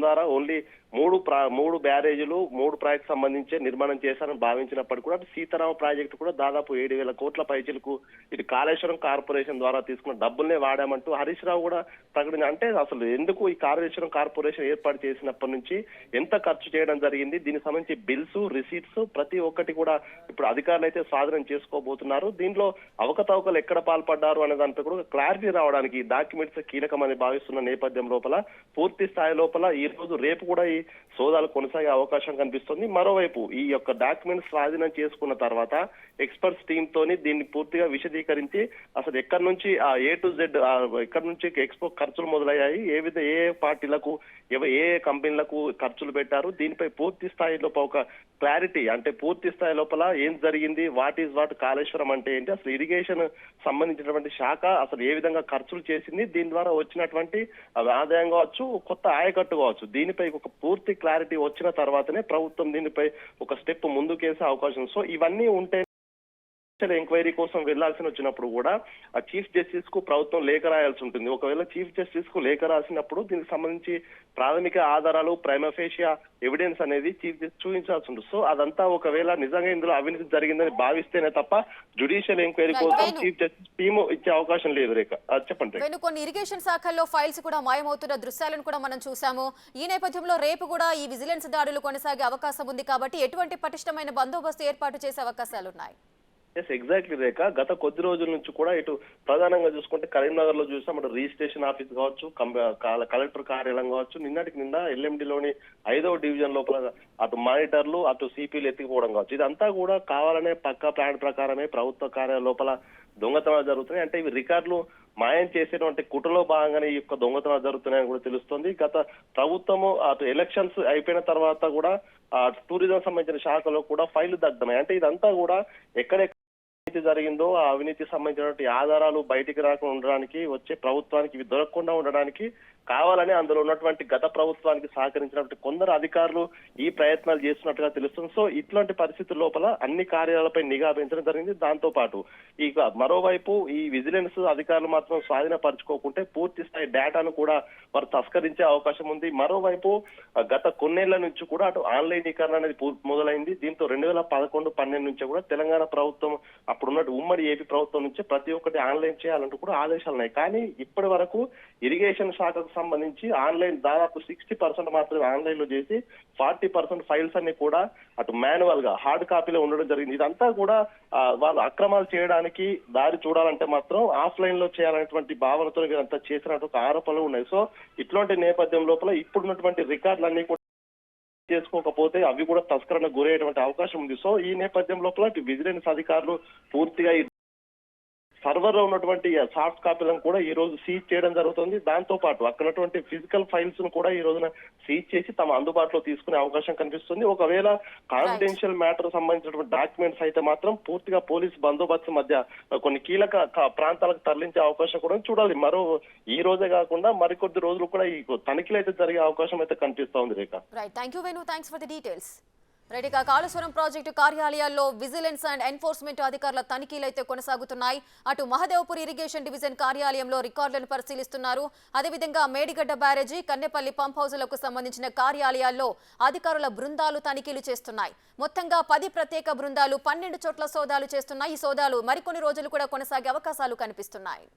ద్వారా ఓన్లీ 3 బ్యారేజీలు 3 ప్రాజెక్ట్ సంబంధించి నిర్మాణం చేశారని భావించినప్పటికీ కూడా సీతారామ ప్రాజెక్టు కూడా దాదాపు 7,000 కోట్ల పైచలకు ఇటు కాళేశ్వరం కార్పొరేషన్ ద్వారా తీసుకున్న డబ్బుల్నే వాడామంటూ హరీష్ రావు కూడా ప్రకటన. అంటే అసలు ఎందుకు ఈ కాళేశ్వరం కార్పొరేషన్ ఏర్పాటు చేసినప్పటి నుంచి ఎంత ఖర్చు చేయడం జరిగింది, దీనికి సంబంధించి బిల్స్ రిసీట్స్ ప్రతి ఒక్కటి కూడా ఇప్పుడు అధికారులు అయితే స్వాధీనం చేసుకోబోతున్నారు. దీంట్లో అవకతవకలు ఎక్కడ పాల్పడ్డారు అనే దానిపై కూడా క్లారిటీ రావడానికి డాక్యుమెంట్స్ కీలకమని భావిస్తున్న నేపథ్యం లోపల పూర్తి స్థాయి లోపల ఈ రోజు రేపు కూడా ఈ సోదాలు కొనసాగే అవకాశం కనిపిస్తుంది. మరోవైపు ఈ యొక్క డాక్యుమెంట్స్ స్వాధీనం చేసుకున్న తర్వాత ఎక్స్పర్ట్స్ టీమ్ తోని దీన్ని పూర్తిగా విశదీకరించి అసలు ఎక్కడి నుంచి ఆ A to Z ఎక్కడి నుంచి ఎక్స్పో ఖర్చులు మొదలయ్యాయి, ఏ పార్టీలకు ఏ కంపెనీలకు ఖర్చులు పెట్టారు, దీనిపై పూర్తి స్థాయిలో ఒక క్లారిటీ అంటే పూర్తి స్థాయి లోపల ఏం జరిగింది, వాట్ కాళేశ్వరం అంటే ఏంటి, అసలు ఇరిగేషన్ సంబంధించినటువంటి శాఖ అసలు ఏ విధంగా ఖర్చులు చేసింది, దీని ద్వారా వచ్చినటువంటి ఆదాయం కావచ్చు, కొత్త ఆయకట్టు కావచ్చు, దీనిపై ఒక పూర్తి క్లారిటీ వచ్చిన తర్వాతనే ప్రభుత్వం దీనిపై ఒక స్టెప్ ముందుకేసే అవకాశం. సో ఇవన్నీ ఉంటే ఎంక్వైరీ కోసం వెళ్లాల్సి వచ్చినప్పుడు కూడా ఆ చీఫ్ జస్టిస్ కు ప్రభుత్వం లేఖ రాయాల్సి ఉంటుంది. ఒకవేళ చీఫ్ జస్టిస్ కు లేఖ రాసినప్పుడు దీనికి సంబంధించి ప్రాథమిక ఆధారాలు ప్రైమఫేషియా ఎవిడెన్స్ అనేది చీఫ్ జస్టిస్ చూపించాల్సి ఉంటుంది. సో అదంతా ఒకవేళ నిజంగా ఇందులో అవినీతి జరిగిందని భావిస్తేనే తప్ప జ్యుడిషియల్ ఎంక్వైరీ కోసం చీఫ్ జస్టిస్ టీమ్ ఇచ్చే అవకాశం లేదు. రేఖ చెప్పండి. కొన్ని ఇరిగేషన్ శాఖల్లో ఫైల్స్ కూడా మాయమవుతున్న దృశ్యాలను కూడా మనం చూసాము. ఈ నేపథ్యంలో రేపు కూడా ఈ విజిలెన్స్ దాడులు కొనసాగే అవకాశం ఉంది కాబట్టి ఎటువంటి పటిష్టమైన బందోబస్తు ఏర్పాటు చేసే అవకాశాలున్నాయి? ఎస్ ఎగ్జాక్ట్లీ రేఖ. గత కొద్ది రోజుల నుంచి కూడా ఇటు ప్రధానంగా చూసుకుంటే కరీంనగర్ లో చూసాం, అటు రిజిస్ట్రేషన్ ఆఫీస్ కావచ్చు, కలెక్టర్ కార్యాలయం కావచ్చు, నిన్న ఎల్ఎండిలోని 5వ డివిజన్ లోపల అటు మానిటర్లు అటు సిపిలు ఎత్తిపోవడం కావచ్చు, ఇదంతా కూడా కావాలనే పక్కా ప్లాన్ ప్రకారమే ప్రభుత్వ కార్యాలయం లోపల దొంగతనాలు జరుగుతున్నాయి. అంటే ఇవి రికార్డులు మాయం చేసేటువంటి కుట్రలో భాగంగానే ఈ యొక్క దొంగతనాలు జరుగుతున్నాయని కూడా తెలుస్తుంది. గత ప్రభుత్వము అటు ఎలక్షన్స్ అయిపోయిన తర్వాత కూడా టూరిజం సంబంధించిన శాఖలో కూడా ఫైళ్లు దగ్ధమై, అంటే ఇదంతా కూడా ఎక్కడెక్కడ జరిగిందో ఆ అవినీతి సంబంధించినటువంటి ఆధారాలు బయటికి రాకుండా ఉండడానికి, వచ్చే ప్రభుత్వానికి ఇవి దొరకకుండా ఉండడానికి కావాలని అందులో ఉన్నటువంటి గత ప్రభుత్వానికి సహకరించినటువంటి కొందరు అధికారులు ఈ ప్రయత్నాలు చేస్తున్నట్టుగా తెలుస్తుంది. సో ఇట్లాంటి పరిస్థితుల లోపల అన్ని కార్యాలయాలపై నిఘా పెంచడం జరిగింది. దాంతో పాటు ఇక మరోవైపు ఈ విజిలెన్స్ అధికారులు మాత్రం స్వాధీనపరచుకోకుంటే పూర్తి స్థాయి డేటాను కూడా వారు తస్కరించే అవకాశం ఉంది. మరోవైపు గత కొన్నేళ్ల నుంచి కూడా అటు ఆన్లైనీకరణ అనేది మొదలైంది. దీంతో 2011-12 నుంచి కూడా తెలంగాణ ప్రభుత్వం అప్పుడున్నట్టు ఉమ్మడి ఏపీ ప్రభుత్వం నుంచి ప్రతి ఒక్కటి ఆన్లైన్ చేయాలంటూ కూడా ఆదేశాలు ఉన్నాయి. కానీ ఇప్పటి వరకు ఇరిగేషన్ శాఖకు సంబంధించి ఆన్లైన్ దాదాపు 60% మాత్రమే ఆన్లైన్ లో చేసి 40% ఫైల్స్ అన్ని కూడా అటు మాన్యువల్ గా హార్డ్ కాపీలో ఉండడం జరిగింది. ఇదంతా కూడా వాళ్ళు అక్రమాలు చేయడానికి దారి చూడాలంటే మాత్రం ఆఫ్లైన్ లో చేయాలనేటువంటి భావనతో వీరంతా చేసినట్టు ఒక ఆరోపణలు ఉన్నాయి. సో ఇట్లాంటి నేపథ్యం లోపల ఇప్పుడున్నటువంటి రికార్డులన్నీ కూడా చేసుకోకపోతే అవి కూడా తస్కరణకు గురయ్యేటువంటి అవకాశం ఉంది. సో ఈ నేపథ్యం లోపల విజిలెన్స్ అధికారులు పూర్తిగా సర్వర్ లో ఉన్నటువంటి సాఫ్ట్ కాపీలను కూడా ఈ రోజు సీజ్ చేయడం జరుగుతుంది. దాంతో పాటు అక్కడ ఉన్నటువంటి ఫిజికల్ ఫైల్స్ ను కూడా ఈ రోజున సీజ్ చేసి తమ అందుబాటులో తీసుకునే అవకాశం కనిపిస్తుంది. ఒకవేళ కాన్ఫిడెన్షియల్ మ్యాటర్ సంబంధించినటువంటి డాక్యుమెంట్స్ అయితే మాత్రం పూర్తిగా పోలీస్ బందోబస్తు మధ్య కొన్ని కీలక ప్రాంతాలకు తరలించే అవకాశం కూడా చూడాలి. ఈ రోజే కాకుండా మరికొద్ది రోజులు కూడా ఈ తనిఖీలు అయితే జరిగే అవకాశం అయితే కనిపిస్తోంది. Rekha. Right, thank you Venu, thanks for the details. రెడీగా కాళేశ్వరం ప్రాజెక్టు కార్యాలయాల్లో విజిలెన్స్ అండ్ ఎన్ఫోర్స్మెంట్ అధికారుల తనిఖీలు అయితే కొనసాగుతున్నాయి. అటు మహదేవ్పూర్ ఇరిగేషన్ డివిజన్ కార్యాలయంలో రికార్డులను పరిశీలిస్తున్నారు. అదేవిధంగా మేడిగడ్డ బ్యారేజీ, కన్నెపల్లి పంప్ హౌజులకు సంబంధించిన కార్యాలయాల్లో అధికారుల బృందాలు తనిఖీలు చేస్తున్నాయి. మొత్తంగా 10 ప్రత్యేక బృందాలు 12 చోట్ల సోదాలు చేస్తున్నాయి. ఈ సోదాలు మరికొన్ని రోజులు కూడా కొనసాగే అవకాశాలు కనిపిస్తున్నాయి.